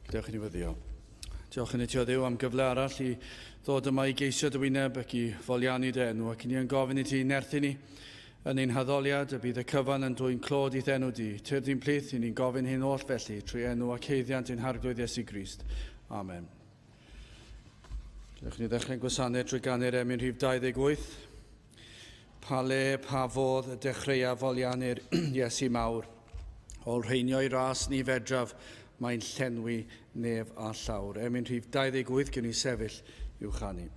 Diolch i ni fyddio. Diolch yn eto Dduw am gyfle arall i ddod yma i geisio dy wyneb ac i foliannu dy enw, ac i ni yn gofyn i ti nerthu ni yn ein haddoliad, y bydd y cyfan yn dwy'n clod i ddenw di. Tyrdi'n plith, i ni'n gofyn hyn oll felly, trwy enw ac heiddiant ein harglwydd Iesu Grist. Amen. Diolch ni ddechrau'n gwasanaeth drwy ganu'r emyn rhif 28. Pa le, pa fodd y dechreuaf foliannu'r Iesu mawr. Ol rheinio'i ras ni fedraf, mae'n llenwi nef a llawr. Emyn rhif 28 gen i sefyll i'w chanu.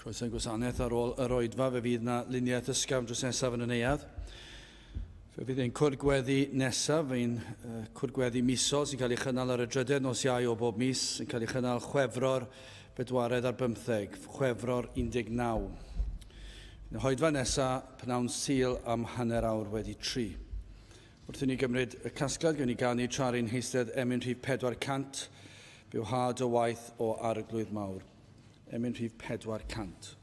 Croeso'n gwasanaeth ar ôl yr oedfa, fe fydd na luniaeth ysgafn dros nesaf yn y neuadd. Fe fydd ein cwrdd-gweddi nesaf, ein cwrdd-gweddi misol sy'n cael ei chynnal ar y 3 nos Iau o bob mis, sy'n cael ei chynnal Chwefror 4 ar 15, Chwefror 19. Yn y hoedfa nesaf, pnawn Sul am hanner awr wedi 3. Wrth i ni gymryd y casgliad, gwyn ni ganu tra'r heistedd emyn rhif 400, bywhad o waith o arglwydd mawr. Emyn rhif 400.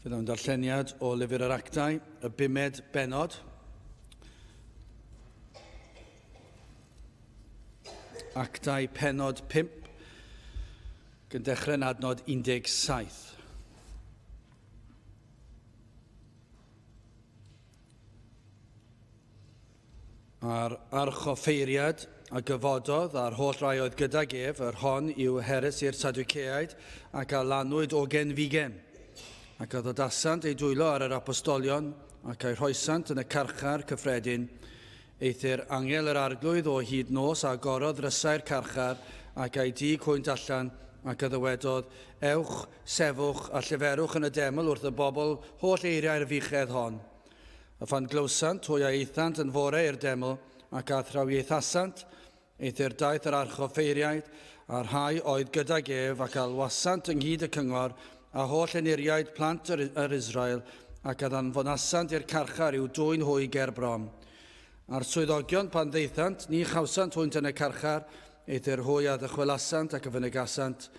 Fydd o'n darlleniad o lyfr yr Actau, y 5 bennod. Actau pennod 5, gan dechrau'n adnod 17. A'r archoffeiriad a gyfododd a'r holl rai oedd gydag ef, yr hon yw heres i'r Sadwceaid ac a lanwyd o genfigen. Ac a ddodasant ei dwylo ar yr apostolion ac a'i rhoesant yn y carchar cyffredin, eithir angel yr arglwydd o hyd nos a gorodd rysau'r carchar ac a'i di cwynt allan ac a ddywedodd, ewch, sefwch a llyferwch yn y deml wrth y bobl holl eiriau'r fichedd hon. A phan glywsant hwy a eithant yn fore i'r deml ac a thrawieithasant, eithir daeth yr archoffeiriaid a'r rhai oedd gydag ef ac alwasant ynghyd y cyngor a holl eniriaid plant yr Israel ac a ddanfonasant i'r carchar i'w dwy'n hwy ger bron. A'r swyddogion pan ddeithant, ni chawsant hwynt yn y carchar, eithir hwy a ddychwelasant ac y fynegasant,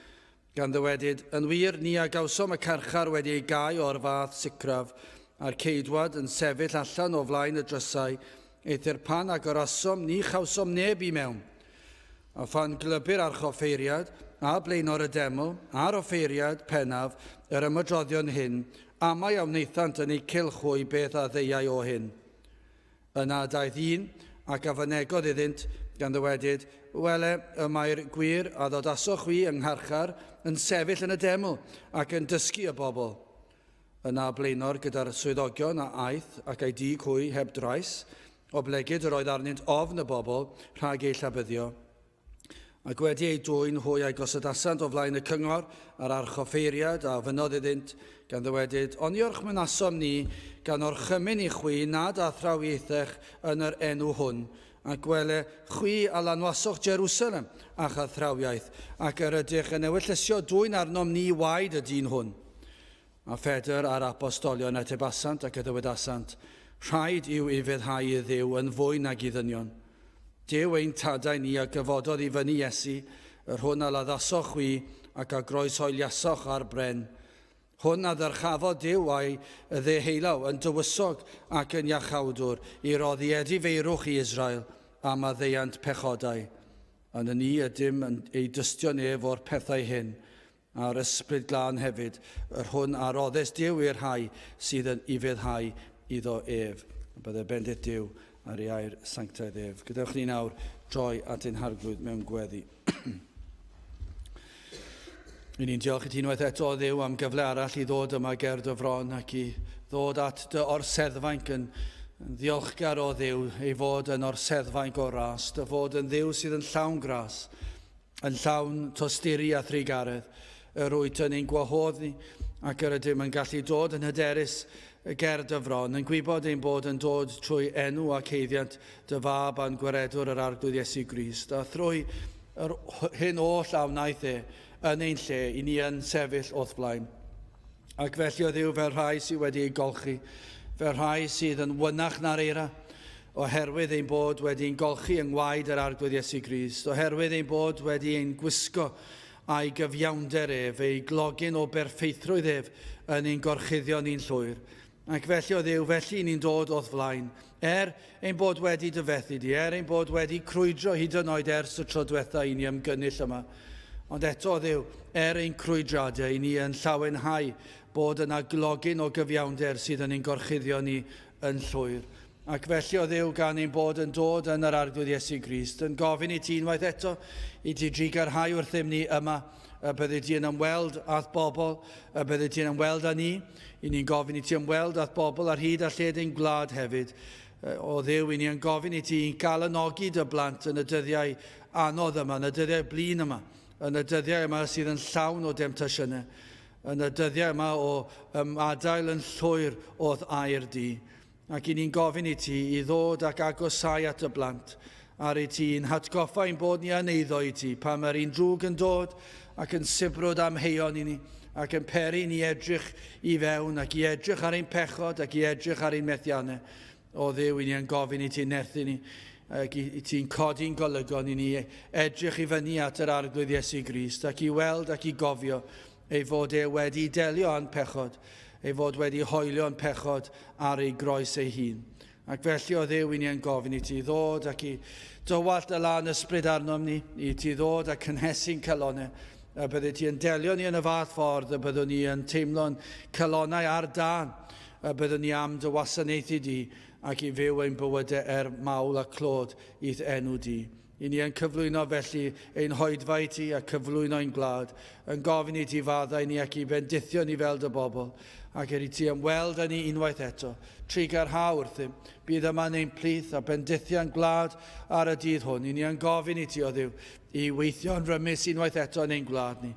gan ddywedyd, yn wir ni a gawsom y carchar wedi ei gau o'r fath sicraf, a'r ceidwad yn sefyll allan o flaen y drysau, eithir pan ac orasom ni chawsom neb i mewn. A phan glybu'r archoffeiriad a blaenor y deml a'r offeiriad pennaf yr ymydroddion hyn, amau a wnaethant yn ei cilchwy beth a ddeiau o hyn. Yna daeth un ac a fynegodd iddynt gan ddywedyd, wele y mae'r gwir a ddodaswch wi yng ngharchar yn sefyll yn y deml ac yn dysgu y bobl. Yna blaenor gyda'r swyddogion a aeth ac ei di cwy heb drais, o blegyd yr oedd arnynt ofn y bobl rhag ei llabyddio. Ac wedi ei dwy'n hwy a'i gosodasant o flaen y cyngor a'r archoffeiriad a fynodd iddynt gan ddywedyd, oniwrch mynasom ni gan orchymyn i chwi nad a thrawieithech yn yr enw hwn, ac gwele chwi a lanwaswch Jerusalem a'ch a thrawiaeth, ac yr ydych yn ewyllysio dwy'n arnom ni waed y dyn hwn. A Phedr a'r apostolion etebasant ac ddywedasant, rhaid yw i fyddhau i Dduw yn fwy nag i ddynion. Dyw ein tadau ni a gyfododd i fyny Iesu, yr hwn a laddasoch wi ac a groeshoeliasoch ar bren. Hwn a ddyrchafodd Dyw a'i ddeheilaw yn dywysog ac yn iachawdwr i roddiedi feirwch i Israel am a ddeiant pechodau. Yn ni ydym ei dystio nef o'r pethau hyn, a'r ysbryd glân hefyd, yr hwn a roddes Dyw i'r rhai sydd yn i fyddhau iddo ef. Bydde bendith Dyw ar ei air sanctaidd ef. Gadewch ni nawr droi at ein harglwydd mewn gweddi. Ni'n diolch i ti unwaith eto o Dduw am gyfle arall i ddod yma ger dy fron ac i ddod at dy orseddfainc yn ddiolchgar o Dduw ei fod yn orseddfainc o ras, dy fod yn Dduw sydd yn llawn gras, yn llawn tosturi a thrigaredd, yr wyt yn ein gwahodd ni ac yr ydym yn gallu dod yn hyderus ger dy fron, yn gwybod ein bod yn dod trwy enw ac heiddiant dy fab a'n gwaredwr yr arglwydd Iesu Grist, a thrwy hyn oll a wnaeth yn ein lle i ni yn sefyll o'th blaen. Ac felly o Dduw fel rhai sydd wedi ei golchi, fel rhai sydd yn wynach na'r eira, oherwydd ein bod wedi'n golchi yng ngwaed yr arglwydd Iesu Grist, oherwydd ein bod wedi'n gwisgo a'i gyfiawnder ef, ei glogin o berffeithrwydd ef yn ein gorchuddio ni'n llwyr. Ac felly o Dduw, felly ni'n dod o'th flaen, ein bod wedi dyfethu di, ein bod wedi crwydro hyd yn oed ers y tro diwetha i ni ymgynnull yma. Ond eto o Dduw, ein crwydradau i ni yn llawenhau bod yna glogin o gyfiawnder sydd yn ein gorchuddio ni yn llwyr. Ac felly o Dduw gan ein bod yn dod yn yr arglwydd Iesu Grist, yn gofyn i ti unwaith eto, i ti drigarhau wrthym ni yma, y bydde ti yn ymweld ath bobl, y bydde ti yn ymweld â ni, i ni'n gofyn i ti ymweld ath bobl ar hyd a lled ein gwlad hefyd. O Dduw, i ni'n gofyn i ti galanogi dy blant yn y dyddiau anodd yma, yn y dyddiau blin yma, yn y dyddiau yma sydd yn llawn o demtasiynau, yn y dyddiau yma o adael yn llwyr o'th air di. Ac i ni'n gofyn i ti i ddod ac agosau at y blant, ar ei ti'n hatgoffa ein bod ni yn eiddo i ti, pa mae'r un drwg yn dod ac yn sibrwd am heion i ni, ac yn peri ni edrych i fewn, ac i edrych ar ein pechod, ac i edrych ar ein methiannau. O Dduw, i ni yn gofyn i ti nerthu ni, ac i ti'n codi'n golygon i ni edrych i fyny at yr arglwydd Iesu Grist, ac i weld ac i gofio ei fod e wedi delio a'n pechod, ei fod wedi hoelio'n pechod ar ei groes ei hun. Ac felly o Dduw, i ni yn gofyn i ti ddod ac i dywallt y lan ysbryd arnom ni, i ti ddod ac cynhesu'n calonau, a bydde ti yn delio ni yn y fath ffordd, a byddwn ni yn teimlo'n calonau ar dan, a byddwn ni am dy wasanaethu di, ac i fyw ein bywydau mawl a clod i'th enw di. I ni yn cyflwyno felly ein hoedfa i ti a cyflwyno ein glad, yn gofyn i ti faddau ni ac i bendithio ni fel dy bobl, ac i ti ymweld â ni unwaith eto, trigar ha wrthym, bydd yma'n ein plith a bendithio'n glad ar y dydd hwn. I ni yn gofyn i ti o Dduw, i weithio'n rymus unwaith eto yn ein glad ni,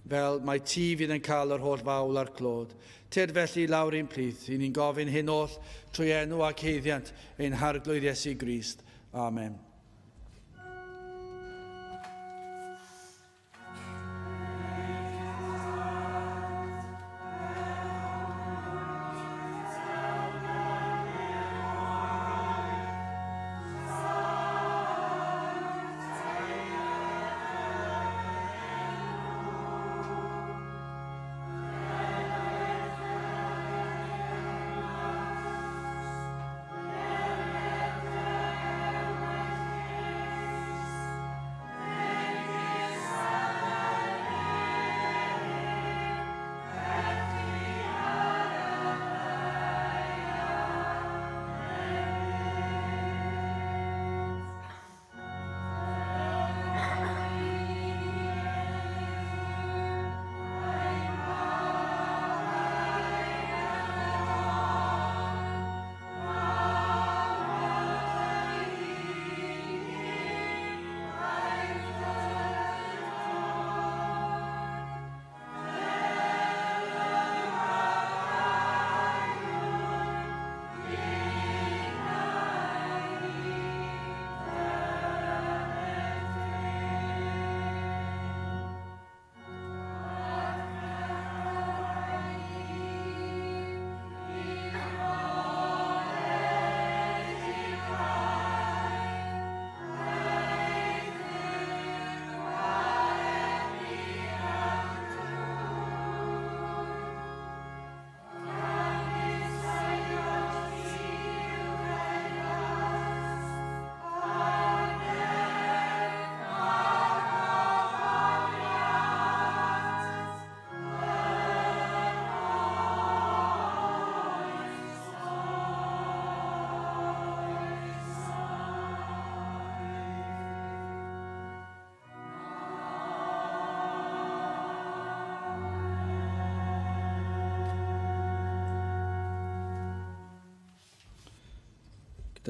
fel mae ti fydd yn cael yr holl fawl a'r clod. Tyd felly lawr ein plith, i ni'n gofyn hyn oll trwy enw ac heiddiant ein harglwydd Iesu Grist. Amen.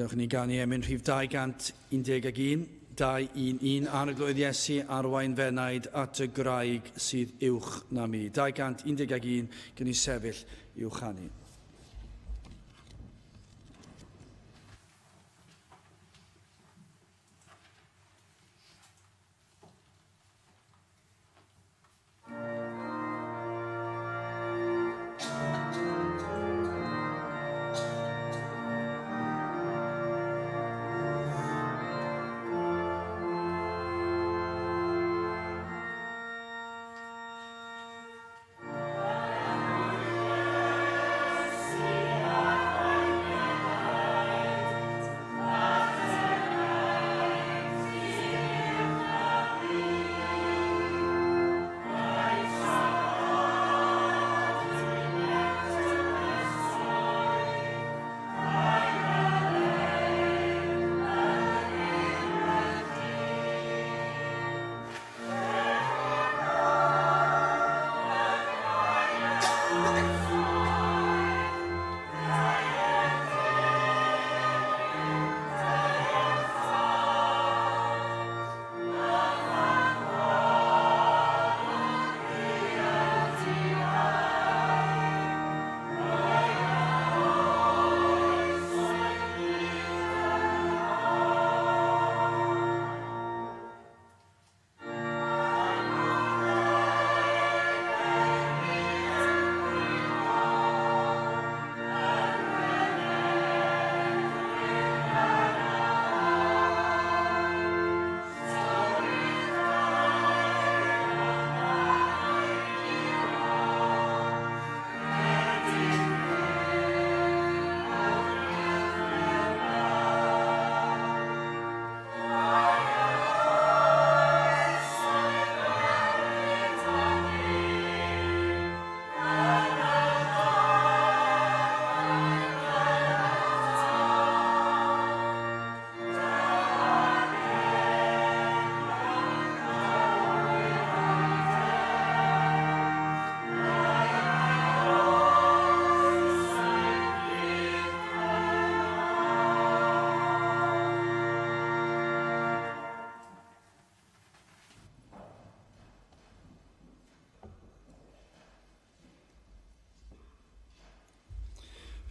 Dewch ni ganu emyn rhif 211, 211 arglwydd Iesu arwain fenaid at y graig sydd uwch na mi. 211 gen i sefyll i'w chanu.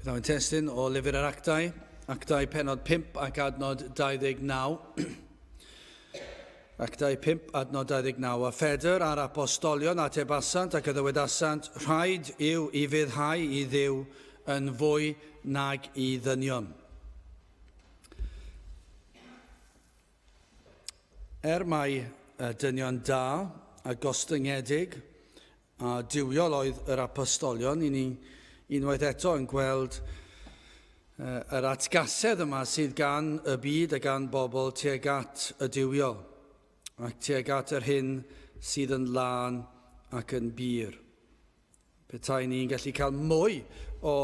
Bydd yn testyn o lyfr yr actau, actau penod 5 ac adnod 29. Actau 5 adnod 29. A Phedr a'r apostolion atebasant ac yddywedasant, rhaid yw i fyddhau i Dduw yn fwy nag i ddynion. Mai dynion da a gostyngedig a diwiol oedd yr apostolion, i ni unwaith eto yn gweld yr atgasedd yma sydd gan y byd a gan bobl tuag at y diwiol ac tuag at yr hyn sydd yn lân ac yn bir. Petai ni'n gallu cael mwy o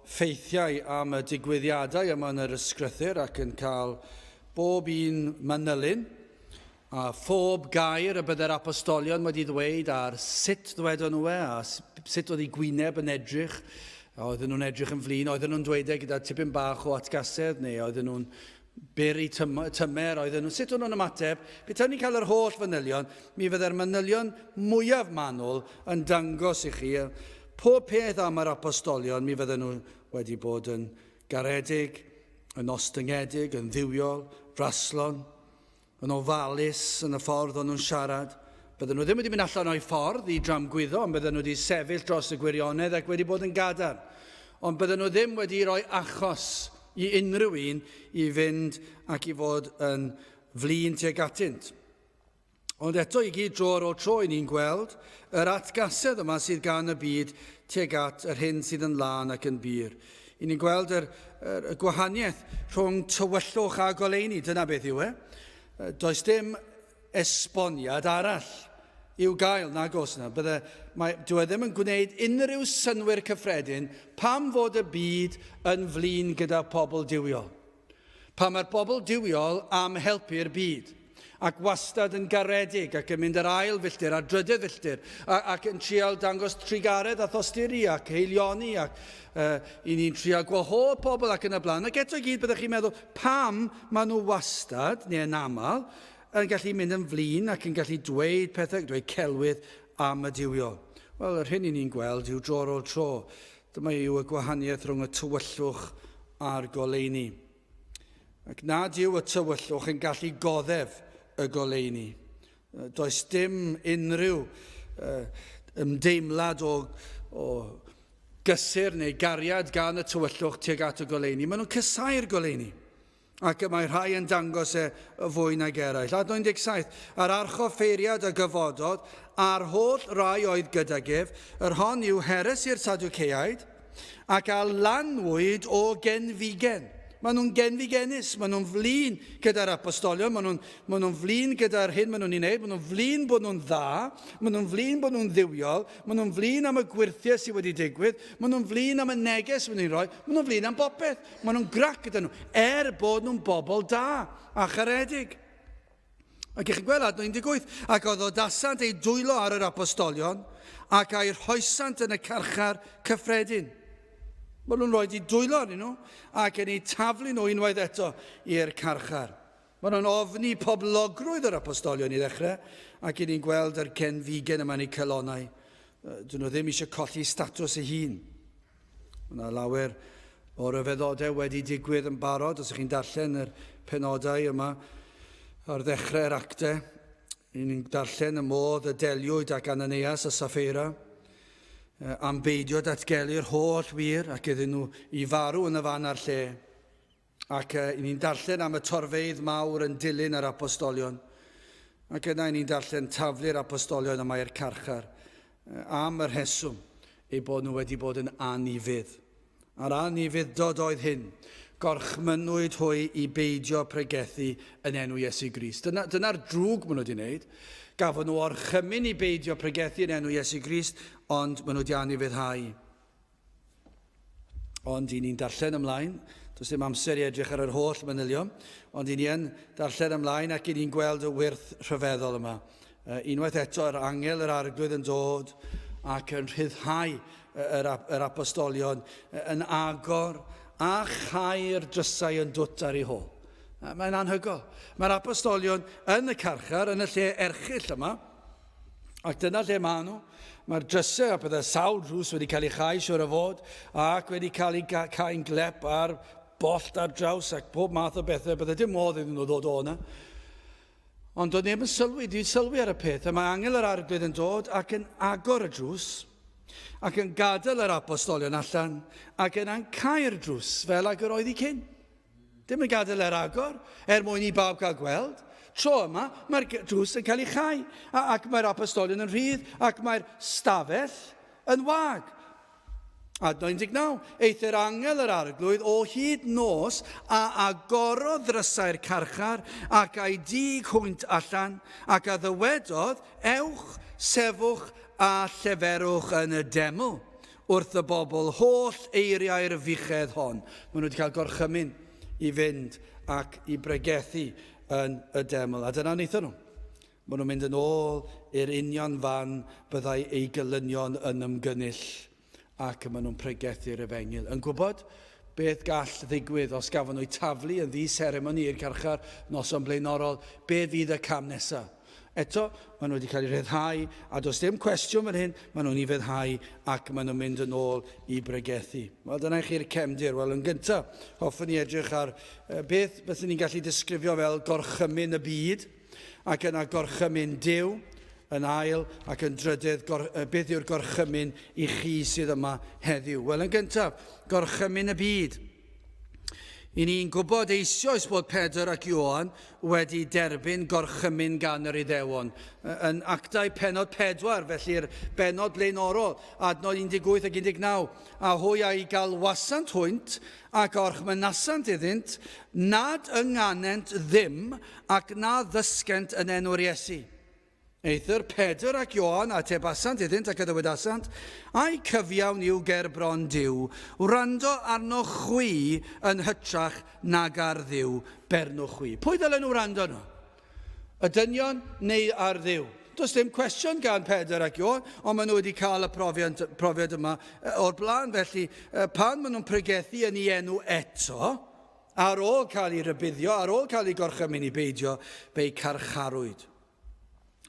ffeithiau am y digwyddiadau yma yn yr ysgrythyr ac yn cael bob un manylun a phob gair y bydde'r apostolion wedi ddweud ar sut ddwedon nhw a sut oedd ei gwyneb yn edrych. Oedden nhw'n edrych yn flin, oedden nhw'n dweud gyda tipyn bach o atgasedd, neu oedden nhw'n byr i tymer, oedden nhw'n sut o'n nhw'n ymateb. Beth ni'n cael yr holl fanylion, mi fydde'r manylion mwyaf manwl yn dangos i chi. Pob peth am yr apostolion, mi fydden nhw wedi bod yn garedig, yn ostyngedig, yn ddiwiol, raslon, yn ofalus yn y ffordd o'n nhw'n siarad. Bydden nhw ddim wedi mynd allan o'i ffordd i dramgwyddo, ond bydden nhw wedi sefyll dros y gwirionedd ac wedi bod yn gadar. Ond bydden nhw ddim wedi rhoi achos i unrhyw un i fynd ac i fod yn flin tuag atynt. Ond eto i gyd tro ar ôl tro i ni'n gweld yr atgasedd yma sydd gan y byd tuag at yr hyn sydd yn lân ac yn bir. I ni'n gweld yr gwahaniaeth rhwng tywyllwch a goleuni, dyna beth yw e. Does dim esboniad arall i'w gael nag os yna. Dwi ddim yn gwneud unrhyw synwyr cyffredin pam fod y byd yn flin gyda pobl diwiol. Pam mae'r pobl diwiol am helpu'r byd ac wastad yn garedig ac yn mynd yr ail filltir a drydydd filltir ac yn trial dangos trigaredd a thosturi ac heilioni ac i ni'n trial gwahodd pobl ac yn y blaen. Ac eto i gyd byddwch chi'n meddwl pam maen nhw wastad, neu yn aml, yn gallu mynd yn flin ac yn gallu dweud pethau, dweud celwydd am y diwiol. Wel, yr hyn i ni'n gweld yw tro ar ôl tro. Dyma yw y gwahaniaeth rhwng y tywyllwch a'r goleuni. Ac nad yw y tywyllwch yn gallu goddef y goleuni. Does dim unrhyw ymdeimlad o gysur neu gariad gan y tywyllwch tuag at y goleuni. Maen nhw'n cysau'r goleuni. Ac mae rhai yn dangos fwy nag eraill. Adnod 17, ar archoffeiriad y gyfodod, a'r holl rai oedd gydag ef, yr hon yw heres i'r Sadwceaid, ac a lanwyd o genfigen. Maen nhw'n genfigenus, maen nhw'n flin gyda'r apostolion, maen nhw'n flin gyda'r hyn maen nhw'n ei wneud, maen nhw'n flin bod nhw'n dda, maen nhw'n flin bod nhw'n ddiwiol, maen nhw'n flin am y gwirthiau sydd wedi digwydd, maen nhw'n flin am y neges wedi rhoi, maen nhw'n flin am bopeth, maen nhw'n grac gyda nhw, bod nhw'n bobl da a charedig. Ac eich gweld adnod 18, ac oedd o dasant ei dwylo ar yr apostolion, ac a'i rhoesant yn y carchar cyffredin. Maen nhw'n rhoi dwylo arnyn nhw ac yn ei taflu nhw unwaith eto i'r carchar. Maen nhw'n ofni poblogrwydd yr apostolion i ddechrau ac ni'n gweld yr cenfigen yma'n ei celonau. Dyn nhw ddim eisiau colli statws eu hun. Mae yna lawer o ryfeddodau wedi digwydd yn barod. Os ydych chi'n darllen yr penodau yma ar ddechrau'r actau, ni'n darllen y modd y deliwyd ac Ananias a Saffeira am beidio datgelu'r holl wir ac iddyn nhw i farw yn y fan ar lle. Ac ni'n darllen am y torfeidd mawr yn dilyn yr apostolion. Ac yna ni'n darllen taflu'r apostolion yma i'r carchar am yr rheswm ei bod nhw wedi bod yn anifydd. A'r anifuddod oedd hyn, gorchmynnwyd hwy i beidio pregethu yn enw Iesu Grist. Dyna'r drwg maen nhw wedi wneud. Gafon nhw orchymyn i beidio pregethu yn enw Iesu Grist, ond maen nhw wedi anifuddhau. Ond i ni'n darllen ymlaen, does dim amser i edrych ar yr holl manylion, ond i ni'n darllen ymlaen ac i ni'n gweld y wyrth rhyfeddol yma. Unwaith eto, yr angel yr arglwydd yn dod ac yn rhyddhau yr apostolion yn agor a chau'r drysau yn dwt ar ei hôl. Mae'n anhygol. Mae'r apostolion yn y carchar, yn y lle erchyll yma, Ac dyna lle maen nhw. Mae'r drysau a byddai sawl drws wedi cael ei chau siwr o fod ac wedi cael ei cau'n glep ar bost ar draws ac pob math o bethau. Byddai dim modd iddyn nhw ddod o'na. Ond doedd neb yn sylwi, dwi'n sylwi ar y peth. A mae angel yr arglwydd yn dod ac yn agor y drws ac yn gadael yr apostolion allan ac yn cau'r drws fel ag yr oedd i cyn. Dim yn gadael yr agor mwyn i bawb cael gweld. Tro yma, mae'r drws yn cael ei chau ac mae'r apostolion yn rhydd ac mae'r stafell yn wag. Adnod 19, eithir angel yr arglwydd o hyd nos a agorodd ddrysau'r carchar ac a'i dig hwynt allan ac a ddywedodd, ewch, sefwch a lleferwch yn y deml wrth y bobl holl eiriau'r fichedd hon. Maen nhw wedi cael gorchymyn i fynd ac i bregethu yn y deml. A dyna wnaethon nhw. Maen nhw'n mynd yn ôl i'r union fan byddai ei gylynion yn ymgynnull ac maen nhw'n pregethu'r efengil. Yn gwybod beth gall ddigwydd os gafon nhw'u taflu yn ddi-seremoni i'r carchar noson blaenorol, beth fydd y cam nesaf. Eto, maen nhw wedi cael ei ryddhau, a does dim cwestiwn fan hyn, maen nhw'n ei fyddhau ac maen nhw'n mynd yn ôl i bregethu. Wel, dyna chi'r cefndir. Wel, yn gyntaf, hoffwn ni edrych ar beth ni'n gallu disgrifio fel gorchymyn y byd, ac yna gorchymyn Duw, yn ail, ac yn drydydd, beth yw'r gorchymyn i chi sydd yma heddiw. Wel, yn gyntaf, gorchymyn y byd. I ni'n gwybod eisoes bod Pedr ac Ioan wedi derbyn gorchymyn gan yr Iddewon. Yn Actau penod 4, felly'r benod blaenorol, adnod 18 ac 19, a hwy a i gael wasant hwynt ac orchmynasant iddynt, nad ynganent ddim ac na ddysgent yn enw'r Iesu. Eithir Pedr ac Ioan a tebasant iddynt ac ydywedasant, a'i cyfiawn i'w ger bron Duw, wrando arno chwi yn hytrach nag ar Dduw bernwch chwi. Pwy ddylen nhw wrando nhw? Y dynion neu ar Dduw? Does dim cwestiwn gan Pedr ac Ioan, ond maen nhw wedi cael y profiad yma o'r blaen. Felly, pan maen nhw'n pregethu yn ei enw eto, ar ôl cael ei rybuddio, ar ôl cael ei gorchymyn i beidio, fe'i carcharwyd.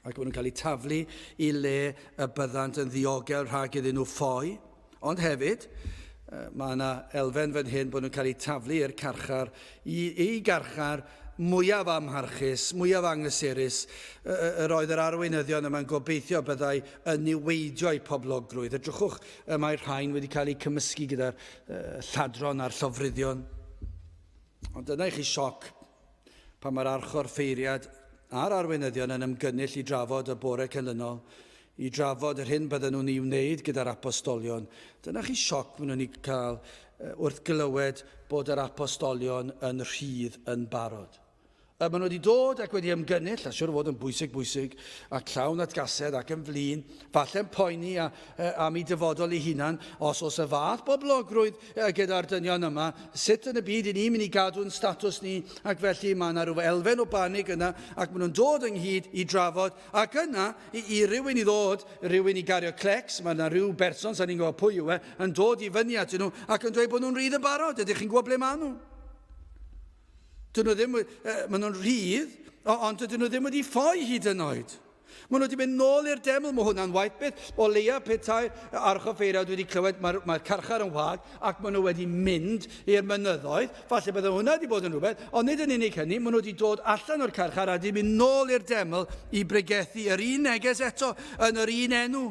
Ac maen nhw'n cael eu taflu i le y byddant yn ddiogel rhag iddyn nhw ffoi. Ond hefyd, mae yna elfen fan hyn bod nhw'n cael eu taflu i'r carchar, i garchar mwyaf amharchus, mwyaf anghysurus, yr oedd yr arweinyddion yma'n gobeithio byddai yn niweidio eu poblogrwydd. Edrychwch, mae'r rhain wedi cael eu cymysgu gyda'r lladron a'r llofruddion. Ond dyna i chi sioc pan mae'r archor ffeiriad a'r arweinyddion yn ymgynnull i drafod y bore canlynol, i drafod yr hyn bydden nhw'n ei wneud gyda'r apostolion. Dyna chi sioc maen nhw'n cael wrth glywed bod yr apostolion yn rhydd yn barod. Maen nhw wedi dod ac wedi ymgynnull, a siwr o fod yn bwysig, ac llawn atgasedd ac yn flin, falle'n poeni am ei dyfodol ei hunan, os y fath boblogrwydd gyda'r dynion yma, sut yn y byd i ni'n mynd i gadw'n statws ni, ac felly mae yna rhyw elfen o banig yna, ac maen nhw'n dod ynghyd i drafod, ac yna, i rywun i ddod, rywun i gario clecs, mae yna rhyw berson, sa'n ni'n gwybod pwy yw yn dod i fyny atyn nhw, ac yn dweud bod nhw'n rhydd yn barod. Ydych chi'n gwybod ble maen nhw? Maen nhw'n rhydd, ond dydyn nhw ddim wedi ffoi hyd yn oed. Maen nhw wedi mynd nôl i'r deml, mae hwnna'n waith beth. O leia petai'r archoffeiriad wedi clywed, mae'r carchar yn wag, ac maen nhw wedi mynd i'r mynyddoedd. Falle bydde hwnna wedi bod yn rhywbeth, ond nid yn unig hynny, maen nhw wedi dod allan o'r carchar a wedi mynd nôl i'r deml i bregethu yr un neges eto yn yr un enw.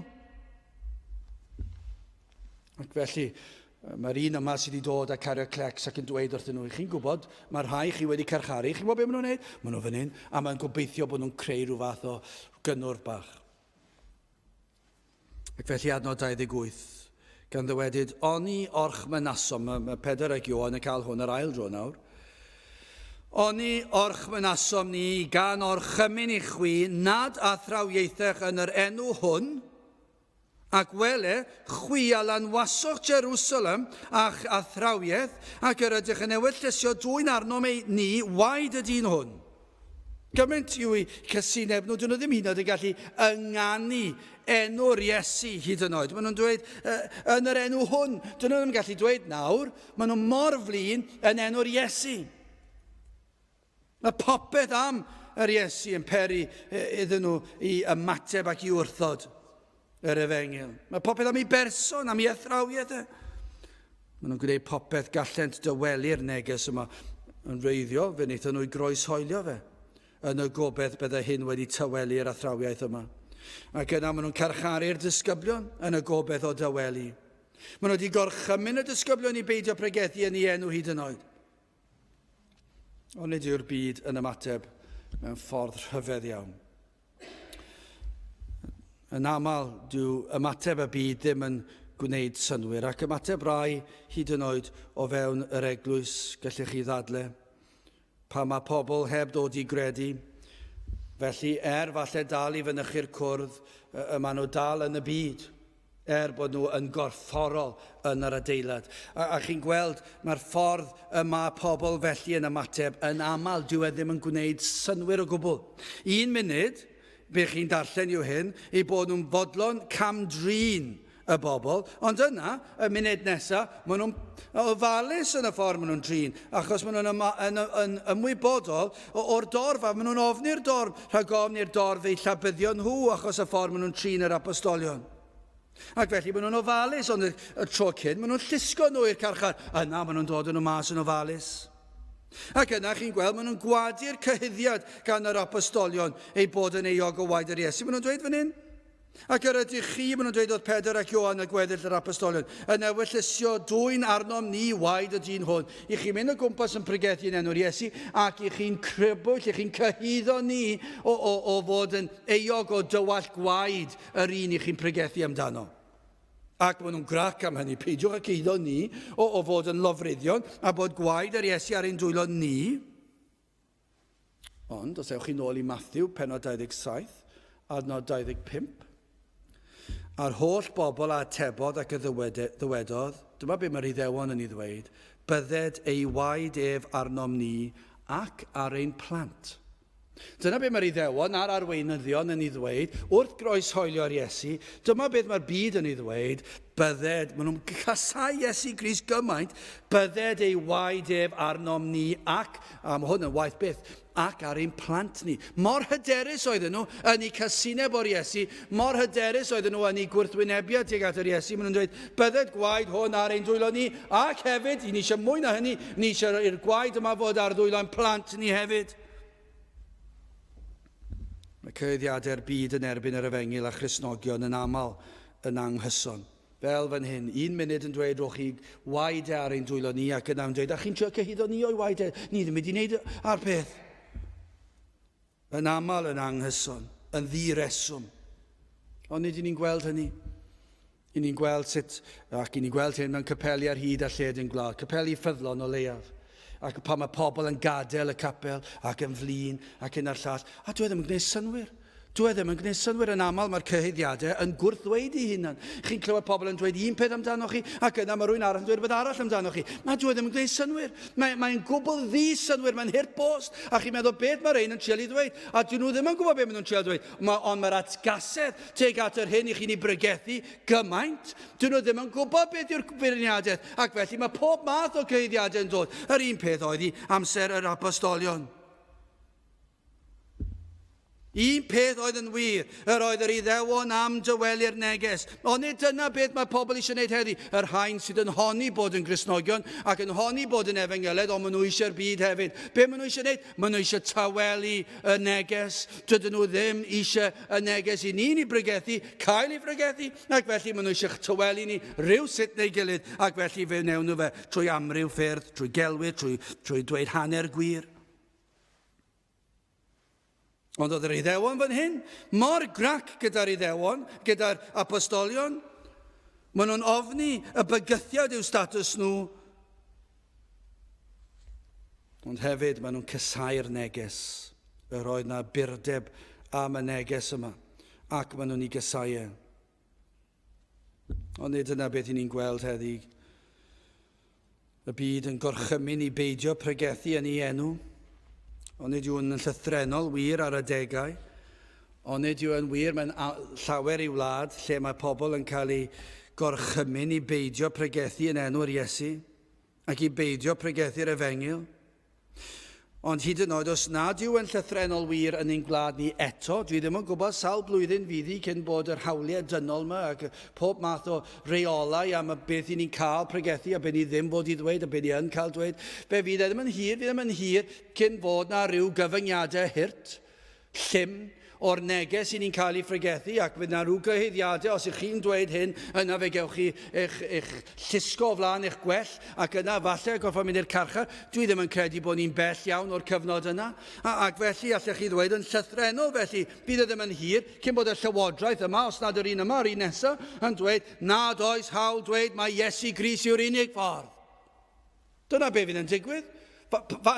Ac felly, mae'r un yma sydd wedi dod a cario clecs ac yn dweud wrthyn nhw, chi'n gwybod, mae'r rhai chi wedi carcharu, chi'n gwybod beth maen nhw'n gwneud? Maen nhw fan hyn, a mae'n gobeithio bod nhw'n creu rhyw fath o gynnwrf bach. Ac felly adnod 28, gan ddywedyd, oni orchmynasom, mae Pedr ac Ioan yn cael hwn yr ail dro nawr, oni orchmynasom ni gan orchymyn i chwi nad athrawieithach yn yr enw hwn, ac wele, chwi a lanwasoch Jerusalem a'ch athrawiaeth, ac yr ydych yn ewylltysio dwy'n arno ni, waed y dyn hwn. Gymaint yw i cysineb nhw, dyn nhw ddim hyd yn oed yn gallu ynganu enw'r Iesu hyd yn oed. Maen nhw'n dweud, yn yr enw hwn, dyn nhw ddim yn gallu dweud nawr, maen nhw mor flin yn enw'r Iesu. Mae popeth am yr Iesu yn peri iddyn nhw i ymateb ac i wrthod yr Efengyl. Mae popeth am ei berson, am ei athrawiad. Maen nhw'n gwneud popeth gallent dywelu'r neges yma yn reiddiol, fe wnaethon nhw'i groeshoelio fe, yn y gobeith byddai hyn wedi tywelu'r athrawiaeth yma. Ac yna maen nhw'n carcharu'r disgyblion yn y gobeith o dywelu. Maen nhw wedi gorchymyn y disgyblion i beidio pregethu yn ei enw hyd yn oed. Ond nid yw'r byd yn ymateb mewn ffordd rhyfedd iawn. Yn aml, dyw ymateb y byd ddim yn gwneud synwyr, ac ymateb rai hyd yn oed o fewn yr eglwys gallech chi ddadle. Pa mae pobl heb dod i gredu, felly falle dal i fynychu'r cwrdd, maen nhw dal yn y byd, bod nhw yn gorfforol yn yr adeilad. A chi'n gweld, mae'r ffordd y mae pobl felly yn ymateb yn aml, dyw e ddim yn gwneud synwyr o gwbl. 1 munud, be chi'n darllen yw hyn, ei bod nhw'n fodlon camdrin y bobl, ond yna, y munud nesaf, maen nhw'n ofalus yn y ffordd maen nhw'n drin, achos maen nhw'n ymwybodol o'r dorf, a maen nhw'n ofni'r dorf, rhag ofni'r dorf ei llabyddio nhw, achos y ffordd maen nhw'n trin yr apostolion. Ac felly maen nhw'n ofalus, ond y tro cyn, maen nhw'n llusgo nhw i'r carchar, yna maen nhw'n dod yn nhw mas yn ofalus. Ac yna chi'n gweld, maen nhw'n gwadu'r cyhyddiad gan yr apostolion ei bod yn eog o waed yr Iesu. Maen nhw'n dweud fan hyn. Ac yr ydych chi, maen nhw'n dweud oedd Pedr ac Ioan y gweddill yr apostolion, yn ewyllysio dwy'n arnom ni waed y dyn hwn. I chi'n mynd o gwmpas yn pregethu yn enw'r Iesu, ac i chi'n crybwyll, i chi'n cyhyddo ni o fod yn eog o dywall gwaed yr un i chi'n pregethu amdano. Ac maen nhw'n grac am hynny, peidiwch ac eiddo ni o fod yn lofruddion a bod gwaed yr Iesu ar ein dwylo ni. Ond, os ewch chi nôl i Matthew, pennod 27, adnod 25, a'r holl bobl a atebodd ac y ddywedodd, dyma be mae'r Iddewon yn ei ddweud, bydded ei waed arnom ni ac ar ein plant. Dyna be mae'r Iddewon a'r arweinyddion yn ei ddweud, wrth groeshoelio'r Iesu, dyma beth mae'r byd yn ei ddweud, bydded, maen nhw'n casau Iesu Grist gymaint, bydded ei waed arnom ni ac, mae hwn yn waith byth, ac ar ein plant ni. Mor hyderus oedden nhw yn ei casineb o'r Iesu, mor hyderus oedden nhw yn ei gwrthwynebiad tuag at yr Iesu. Maen nhw'n dweud, bydded gwaed hwn ar ein dwylo ni, ac hefyd, ni eisiau mwy na hynny, ni eisiau i'r gwaed yma fod ar dwylo ein plant ni hefyd. Mae cyhoeddiadau'r byd yn erbyn yr Efengyl a Christnogion yn aml yn anghyson. Fel fan hyn, 1 munud yn dweud roch chi waed ar ein dwylo ni, ac yna yn dweud, a chi'n trio cyhyddo ni o'i waed ni ddim wedi wneud ar peth. Yn aml yn anghyson, yn ddireswm. Ond nid ni'n gweld hynny. I ni'n gweld sut, ac i ni'n gweld hyn mewn capeli ar hyd a lled yn gwlad, capeli ffyddlon o leiaf. Ac pan mae pobl yn gadael y capel ac yn flin ac yn ar llall, a dwi ddim yn gwneud synwyr. Dwi ddim yn gwneud synwyr yn aml, mae'r cyhoeddiadau yn gwrthweud ei hunan. Chi'n clywed pobl yn dweud un peth amdano chi, ac yna mae rhywun arall yn dweud rhywbeth arall amdano chi. Mae dwi ddim yn gwneud synwyr. Mae'n gwbl ddi synwyr, mae'n hurt bost, a chi'n meddwl beth mae'r ein yn trial i ddweud. A dyn nhw ddim yn gwybod beth maen nhw'n trial i ddweud. Ond mae'r atgasedd teg at yr hyn i chi'n ei bregethu gymaint. Dyn nhw ddim yn gwybod beth yw'r beirniadaeth, ac felly mae pob math o cyhoeddiadau yn dod. Yr un peth oedd hi amser yr apostolion. Un peth oedd yn wir, oedd yr Iddewon am dywelu'r neges. Ond nid dyna beth mae pobl eisiau gwneud heddi. Yr rhain sydd yn honni bod yn Gristnogion ac yn honni bod yn Efengyled, ond maen nhw eisiau'r byd hefyd. Be maen nhw eisiau gwneud? Maen nhw eisiau tawelu y neges. Dydyn nhw ddim eisiau y neges i ni'n ei bregethu, cael ei bregethu, ac felly maen nhw eisiau tawelu ni rhyw sut neu gilydd, ac felly fe wnewn nhw fe trwy amryw ffyrdd, trwy gelwyr, trwy dweud hanner gwir. Ond oedd yr Iddewon fan hyn, mor grac gyda'r Iddewon, gyda'r apostolion. Maen nhw'n ofni y bygythiad yw status nhw. Ond hefyd maen nhw'n cysau'r neges. Yr oedd na burdeb am y neges yma. Ac maen nhw'n ei gysau. Ond nid yna beth i ni'n gweld heddi. Y byd yn gorchymyn i beidio pregethu yn ei enw. Ond nid yw'n llythrenol wir ar y degau, ond nid yw'n wir mewn llawer i wlad lle mae pobl yn cael ei gorchymyn i beidio pregethu yn enw'r Iesu ac i beidio pregethu'r Efengyl. Ond hyd yn oed os nad yw yn llythrenol wir yn ein gwlad ni eto, dwi ddim yn gwybod sawl blwyddyn fydd hi cyn bod yr hawliau dynol yma ac pob math o reolau am beth i ni'n cael pregethu a beth ni ddim bod i ddweud a beth ni yn cael dweud. Fe fydd ddim yn hir cyn bod na rhyw gyfyngiadau hirt, llym, o'r neges i ni'n cael ei phregethu ac fydd na rhyw gyhoeddiadau os ych chi'n dweud hyn, yna fe gewch chi eich llusgo o flaen eich gwell ac yna falle gorfod mynd i'r carchar. Dwi ddim yn credu bod ni'n bell iawn o'r cyfnod yna. Ac felly allech chi ddweud yn llythrenol felly bydd ddim yn hir cyn bod y llywodraeth yma, os nad yr un yma, yr un nesaf, yn dweud nad oes hawl dweud mae Iesu Grist yw'r unig ffordd. Dyna be fydd yn digwydd.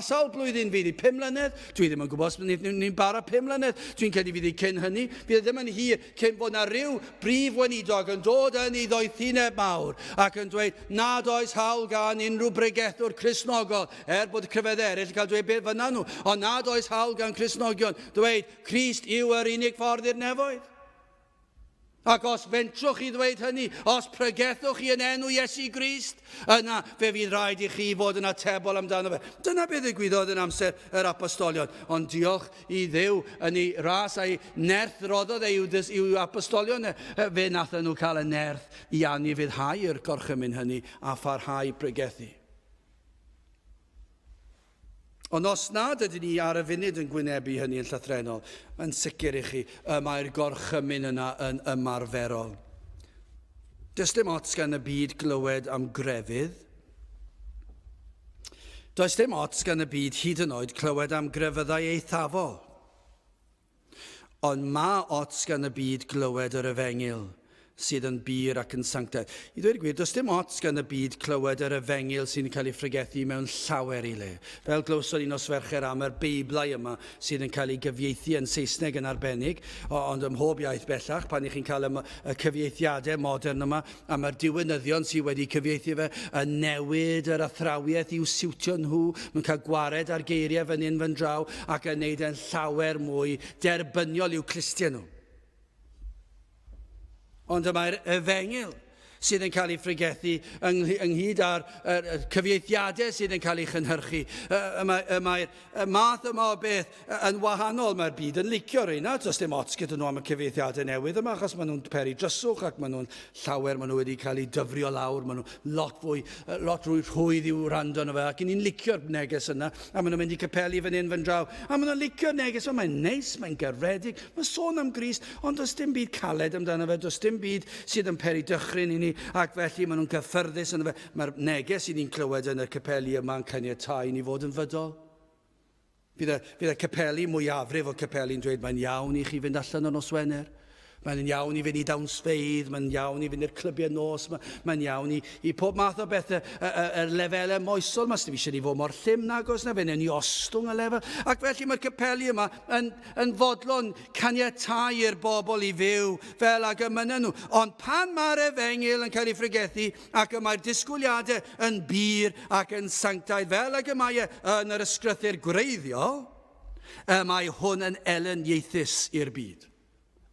Sawl blwyddyn fydd hi? 5 mlynedd? Dwi ddim yn gwybod os ni'n bara 5 mlynedd. Dwi'n credu fydd hi cyn hynny. Fydd ddim yn hir cyn bod na ryw brif weinidog yn dod yn ei ddoethineb mawr ac yn dweud nad oes hawl gan unrhyw bregethwr Cristnogol bod crefyddau eraill yn cael dweud beth fyna nhw. Ond nad oes hawl gan Cristnogion dweud Crist yw yr unig ffordd i'r nefoedd. Ac os fentrwch chi ddweud hynny, os pregethwch chi yn enw Iesu Grist, yna fe fydd rhaid i chi fod yn atebol amdano fe. Dyna beth ddigwyddodd yn amser yr apostolion. Ond diolch i Dduw yn ei ras a'i nerth roddodd i'w apostolion. Fe nathon nhw cael y nerth i anifuddhau'r gorchymyn hynny a pharhau pregethu. Ond os nad ydyn ni ar y funud yn gwynebu hynny yn llythrenol, yn sicr i chi, mae'r gorchymyn yna yn ymarferol. Does dim ots gan y byd glywed am grefydd. Does dim ots gan y byd hyd yn oed clywed am grefyddau eithafol. Ond mae ots gan y byd glywed yr efengil sydd yn bir ac yn sanctaidd. I ddweud y gwir, does dim ots gan y byd clywed yr efengil sy'n cael ei phregethu mewn llawer i le. Fel glywson ni'n os fercher am yr Beiblau yma sydd yn cael ei gyfieithu yn Saesneg yn arbennig, ond ym mhob iaith bellach, pan i'ch chi'n cael y cyfieithiadau modern yma, am yr diwynyddion sydd wedi cyfieithu fe, yn newid yr athrawiaeth i'w siwtio nhw, mae'n cael gwared ar geiriau fan hyn fan draw, ac yn neud yn llawer mwy derbyniol i'w clustio nhw. Ond yma'r efengil sydd yn cael ei phregethu ynghyd â'r cyfieithiadau sydd yn cael ei chynhyrchu. Mae'r math yma o beth yn wahanol. Mae'r byd yn licio rheina. Does dim ots gyda nhw am y cyfieithiadau newydd yma, achos maen nhw'n peri dryswch ac maen nhw'n llawer, maen nhw wedi cael ei dyfrio lawr, maen nhw'n lot fwy rhwydd i'w rando yna fe, ac ni'n licio'r neges yna, a maen nhw'n mynd i capeli fan hyn fan draw, a maen nhw'n licio'r neges yma. Mae'n neis, mae'n garedig, mae'n sôn am Grist, ond does dim byd caled amdano fe, does dim byd sydd yn peri dychryn i ni, ac felly maen nhw'n gyffyrddus yn fe. Mae'r neges i ni'n clywed yn y capeli yma'n caniatáu ni fod yn fydol. Fydd y capeli mwyafrif o capeli'n dweud mae'n iawn i chi fynd allan o nos Wener. Mae'n iawn i fynd i dawnsfeidd, mae'n iawn i fynd i'r clybiau nos, mae'n iawn i pob math o bethau, y lefelau moesol. Mas ddim eisiau ni fod mor llym nagos na, fe newn ni ostwng y lefel. Ac felly mae'r capeli yma yn fodlon caniatáu i'r bobl i fyw fel ag ymyna nhw. Ond pan mae'r efengil yn cael ei phregethu ac mae'r disgwyliadau yn bir ac yn sanctaidd fel ag mae yn yr ysgrythur gwreiddiol, mae hwn yn eleniaethus i'r byd.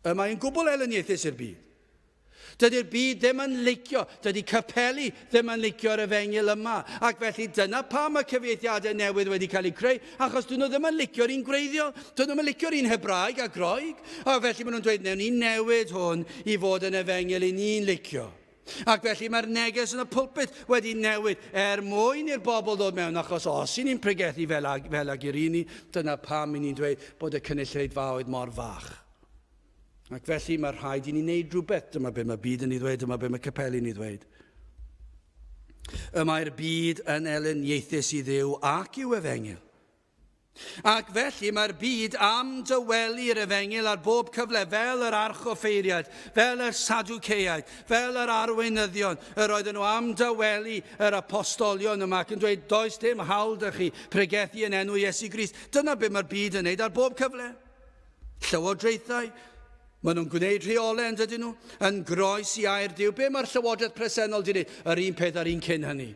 Mae'n gwbl eleniaethus i'r byd. Dydy'r byd ddim yn licio, dydy capeli ddim yn licio'r efengil yma. Ac felly dyna pam y cyfieithiadau newydd wedi cael eu creu, achos dyn nhw ddim yn licio'r un gwreiddiol, dyn nhw'n licio'r un Hebraeg a Groeg, a felly maen nhw'n dweud, newn ni newid hwn i fod yn efengil i ni'n licio. Ac felly mae'r neges yn y pwlpit wedi newid mwyn i'r bobl ddod mewn, achos os i ni'n pregethu fel ag i'r un, dyna pam i ni'n dweud bod y cynulleidfaoedd mor fach. Ac felly mae rhaid i ni wneud rhywbeth. Dyma be mae byd yn ei ddweud, dyma be mae capeli yn ei ddweud. Mae'r byd yn eleniaethus i Dduw ac i'w efengil. Ac felly mae'r byd am dywelu'r efengil ar bob cyfle, fel yr archoffeiriad, fel yr Sadwceiaid, fel yr arweinyddion, yr oedden nhw am dywelu yr apostolion yma ac yn dweud, does dim hawl â chi pregethu yn enw Iesu Grist. Dyna be mae'r byd yn wneud ar bob cyfle. Llywodraethau, maen nhw'n gwneud rheolau yn dydyn nhw, yn groes i air Duw. Be mae'r llywodraeth presennol wedi gwneud? Yr un peth ar un cyn hynny.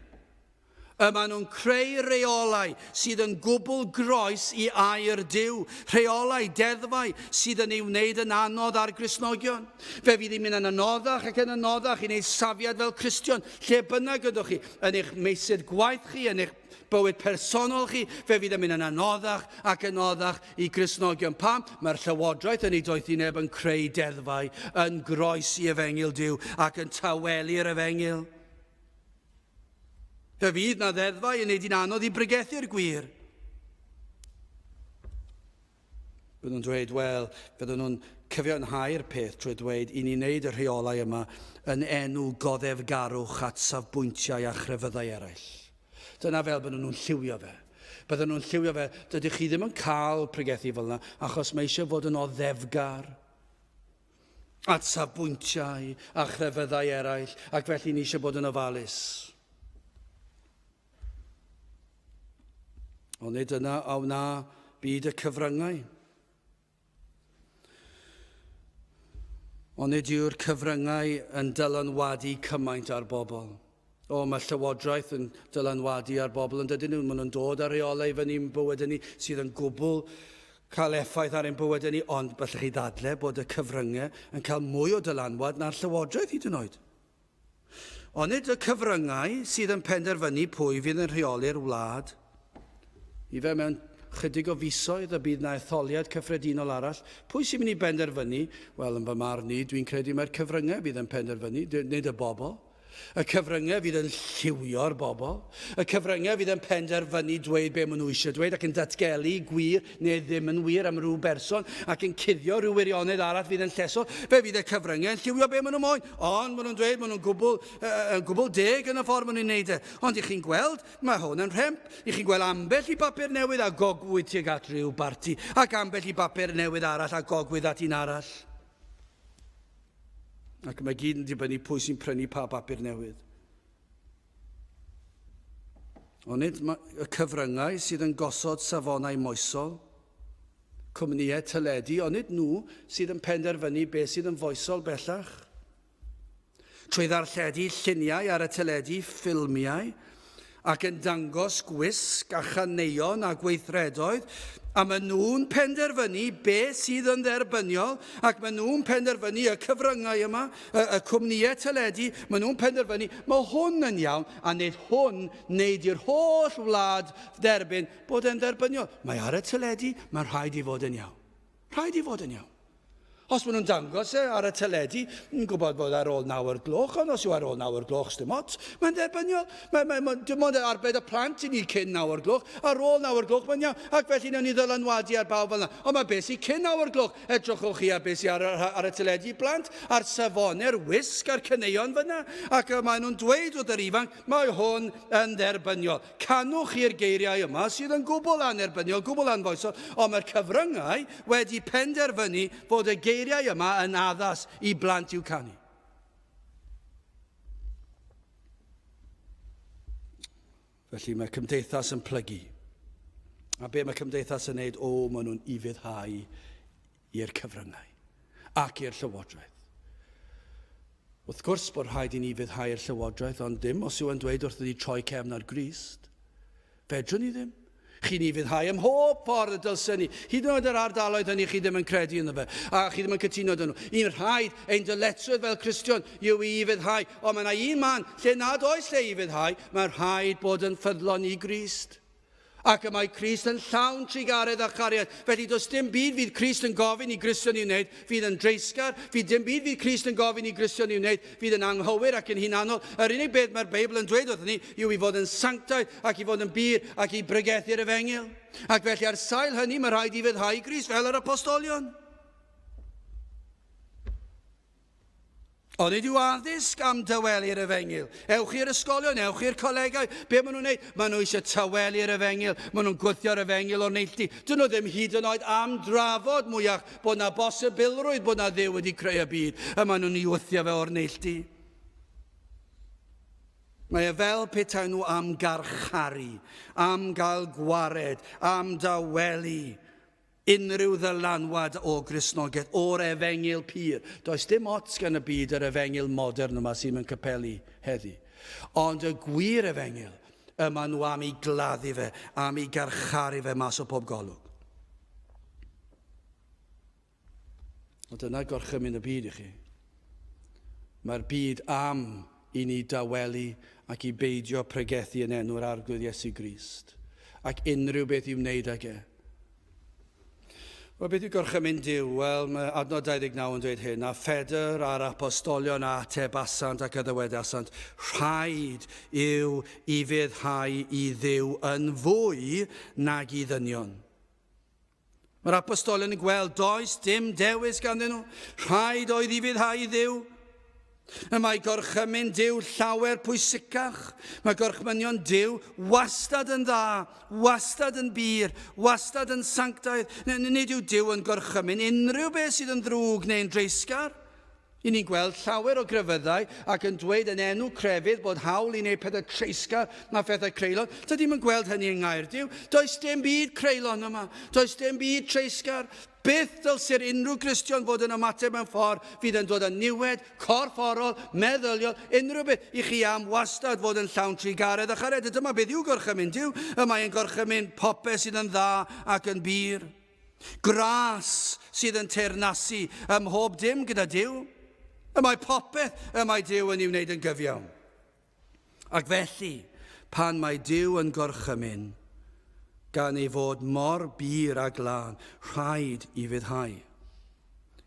Maen nhw'n creu reolau sydd yn gwbl groes i air Duw. Reolau, deddfau sydd yn ei wneud yn anodd ar Gristnogion. Fe fydd hi'n mynd yn anoddach ac yn anoddach i wneud safiad fel Cristion. Lle bynnag ydych chi, yn eich meysydd gwaith chi, yn eich bywyd personol chi, fe fydd yn mynd yn anoddach ac anoddach i Gristnogion. Pam? Mae'r llywodraeth yn ei doethi neb yn creu deddfau yn groes i efengyl Duw ac yn tawelu'r efengyl. Fe fydd na ddeddfau yn neud i'n anodd i bregethu'r gwir. Byddwn nhw'n dweud, wel, byddwn nhw'n cyfiawnhau'r peth trwy dweud i ni wneud y rheolau yma yn enw goddefgarwch at safbwyntiau a chrefyddau eraill. Dyna fel byddwn nhw'n lliwio fe. Byddwn nhw'n lliwio fe, dydych chi ddim yn cael pregethu fel yna, achos mae eisiau fod yn oddefgar at safbwyntiau a chrefyddau eraill, ac felly ni eisiau bod yn ofalus. Ond nid yna a wna byd y cyfryngau. Ond nid yw'r cyfryngau yn dylanwadu cymaint ar bobl. Mae llywodraeth yn dylanwadu ar bobl yn dydyn nhw. Maen nhw'n dod ar reolau fyny'n bywyd ni sydd yn gwbl cael effaith ar ein bywyd ni, ond bellech chi ddadle bod y cyfryngau yn cael mwy o dylanwad na'r llywodraeth hyd yn oed. Ond nid y cyfryngau sydd yn penderfynu pwy fydd yn rheoli'r wlad. I fe mewn chydig o fisoedd y bydd na etholiad cyffredinol arall. Pwy sy'n mynd i benderfynu? Wel, yn fy marn ni, dwi'n credu mae'r cyfryngau fydd yn penderfynu, nid y bobl. Y cyfryngau fydd yn lliwio'r bobl. Y cyfryngau fydd yn penderfynu dweud be maen nhw eisiau dweud ac yn datgelu gwir neu ddim yn wir am rhyw berson ac yn cuddio rhyw wirionedd arall fydd yn llesol. Fe fydd y cyfryngau yn lliwio be maen nhw moyn. Ond maen nhw'n dweud maen nhw'n gwbl deg yn y ffordd maen nhw'n neud e. Ond i chi'n gweld, mae hwn yn rhemp. I chi'n gweld ambell i bapur newydd a gogwyd tuag at ryw barti ac ambell i bapur newydd arall a gogwyd at un arall. Ac mae gyd yn dibynnu pwy sy'n prynu pa bapur newydd. Ond nid y cyfryngau sydd yn gosod safonau moesol, cwmnïau teledu, ond nid nhw sydd yn penderfynu beth sydd yn foesol bellach. Trwy ddarlledu lluniau ar y teledu, ffilmiau, ac yn dangos gwisg a chaneuon a gweithredoedd, a maen nhw'n penderfynu beth sydd yn dderbyniol, ac maen nhw'n penderfynu y cyfryngau yma, y cwmnïau teledu, maen nhw'n penderfynu, mae hwn yn iawn, a wneud hwn, wneud i'r holl wlad derbyn bod e'n dderbyniol. Mae ar y teledu, mae'n rhaid i fod yn iawn. Rhaid i fod yn iawn. Os maen nhw'n dangos ar y teledu, yn gwybod bod ar ôl 9 o'r gloch, ond os yw ar ôl 9 o'r gloch, sdim ots, mae'n derbyniol. Dim ond arbed y plant i ni cyn 9 o'r gloch, ar ôl 9 o'r gloch, mae'n iawn, ac felly nawn ni ddylanwadu ar bawb fel yna. Ond mae beth sy'n cyn 9 o'r gloch, edrychwch chi ar beth sy'n ar y teledu blant, ar safonau'r wisg, a'r caneuon fyna, ac maen nhw'n dweud wrth yr ifanc, mae hwn yn dderbyniol. Canwch i'r geiriau yma sydd yn gwbl anerbyniol, gwbl anfoesol, ond mae'r cyfryngau wedi penderfynu bod y geiriau yma yn addas i blant i'w canu. Felly mae cymdeithas yn plygu. A be mae cymdeithas yn neud? Maen nhw'n ufuddhau i'r cyfryngau ac i'r llywodraeth. Wrth gwrs bod rhaid i ni ufuddhau i'r llywodraeth, ond dim os yw yn dweud wrth i troi cefn ar Grist. Fedrwn ni ddim. Chi'n ufuddhau ym mhob ffordd y dylsyn ni. Hyd yn oed yr ardaloedd hynny chi ddim yn credu yno fe. A chi ddim yn cytuno dyn nhw. Un rhaid ein dyletswydd fel Cristion yw i ufuddhau. Ond mae yna un man lle nad oes lle ufuddhau, mae'n rhaid bod yn ffyddlon i Grist. Ac y mae Crist yn llawn trigaredd a chariad. Felly does dim byd fydd Crist yn gofyn i Gristion i'w wneud, fydd yn dreisgar, fydd dim byd fydd Crist yn gofyn i Gristion i'w wneud, fydd yn anghywir ac yn hunanol. Yr unig beth mae'r Beibl yn dweud wrthyn ni yw i fod yn sanctaidd ac i fod yn bir ac i bregethu'r efengyl. Ac felly ar sail hynny mae rhaid i fyddhau Crist fel yr apostolion. Ond nid yw addysg am dywelu'r efengyl. Ewch i'r ysgolion, ewch i'r colegau. Be maen nhw'n gwneud? Maen nhw eisiau tawelu'r efengyl. Maen nhw'n gwythio'r efengyl o'r neilltu. Dyn nhw ddim hyd yn oed am drafod mwyach bod na bosibilrwydd bod na Dduw wedi creu y byd. A maen nhw'n ei wythio fe o'r neilltu. Mae e fel petai nhw am garcharu, am gael gwared, am dawelu unrhyw ddylanwad o Gristnogaeth, o'r efengyl pur. Does dim ots gan y byd yr efengyl modern yma sy'n yn capelu heddi. Ond y gwir efengyl, Yma nhw am ei gladdu fe, am ei garcharu fe mas o pob golwg. Ond dyna gorchymyn y byd i chi. Mae'r byd am i ni dawelu ac i beidio pregethu yn enw'r arglwydd Iesu Grist. Ac unrhyw beth i'w wneud ag e. Wel, beth yw gorchymyn Duw? Wel, mae adnod 29 yn dweud hyn, a Ffedr a'r apostolion a ateb asant ac addywedasant, rhaid yw i fyddhau i Dduw yn fwy nag i ddynion. Mae'r apostolion yn gweld does dim dewis ganddyn nhw. Rhaid oedd i fyddhau i Dduw. Y mae gorchymyn Duw llawer pwysicach. Mae gorchmynion Duw wastad yn dda, wastad yn bir, wastad yn sanctaidd. Nid yw Duw yn gorchymyn unrhyw beth sydd yn ddrwg neu'n dreisgar. I ni'n gweld llawer o grefyddau ac yn dweud yn enw crefydd bod hawl i wneud pethau treisgar na phethau creulon. Dydym yn gweld hynny yng Nghaerdydd. Does dim byd creulon yma. Does dim byd treisgar. Byth dylse'r unrhyw Gristion fod yn ymateb mewn ffordd fydd yn dod yn niwed, corfforol, meddyliol, unrhyw beth i chi am wastad fod yn llawn trigaredd a chared. Dyma beth yw gorchymyn Duw. Y mae'n gorchymyn popeth sydd yn dda ac yn bir. Gras sydd yn teyrnasu ym mhob dim gyda Duw. Y mae popeth y mae Duw yn ei wneud yn gyfiawn. Ac felly, pan mae Duw yn gorchymyn, gan ei fod mor bir a glân, rhaid i fyddhau.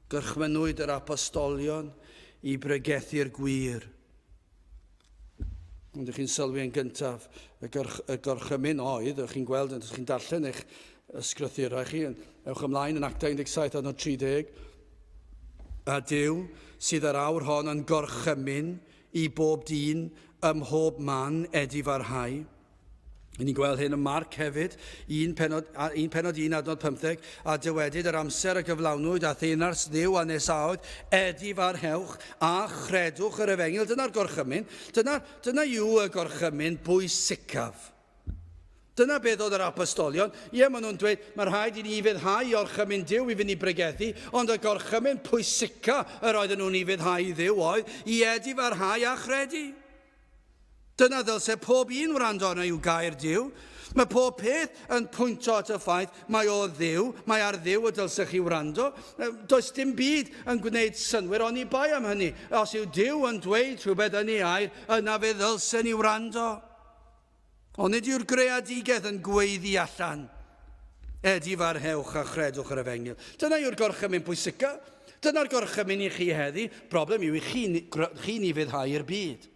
Gorchmynwyd yr apostolion i bregethu'r gwir. Ond ydych chi'n sylwi yn gyntaf, y gorchymyn oedd, ydych chi'n gweld, ydych chi'n darllen eich ysgrythurau chi, ewch ymlaen yn Actau 17 a 30, a Duw sydd yr awr hon yn gorchymyn i bob dyn ym mhob man edifarhau. Ni'n gweld hyn yn Marc hefyd, un penod 1 adnod 15, a dywedyd yr amser y gyflawnwyd a thenars Dduw a nesaoedd, edifarhewch a chredwch yr efengil. Dyna'r gorchymyn. Dyna yw y gorchymyn bwysicaf. Dyna beth oedd yr apostolion. Ie, maen nhw'n dweud, mae rhaid i ni fyddhau orchymyn Duw i fynd i bregethu, ond y gorchymyn pwysica yr oedden nhw'n i fyddhau i Dduw oedd i edifarhau a chredu. Dyna ddylse pob un wrando arno yw gair Duw. Mae pob peth yn pwyntio at y ffaith mae o Dduw, mae ar Dduw y dylsech chi wrando. Does dim byd yn gwneud synwyr ond i bai am hynny. Os yw Duw yn dweud rhywbeth yn ei air, yna fe ddylse ni wrando. Ond nid yw'r greadigaeth yn gweiddi allan. Edifarhewch a chredwch yr efengil. Dyna yw'r gorchymyn pwysica. Dyna'r gorchymyn i chi heddi. Broblem yw i chi ni fyddhau i'r byd.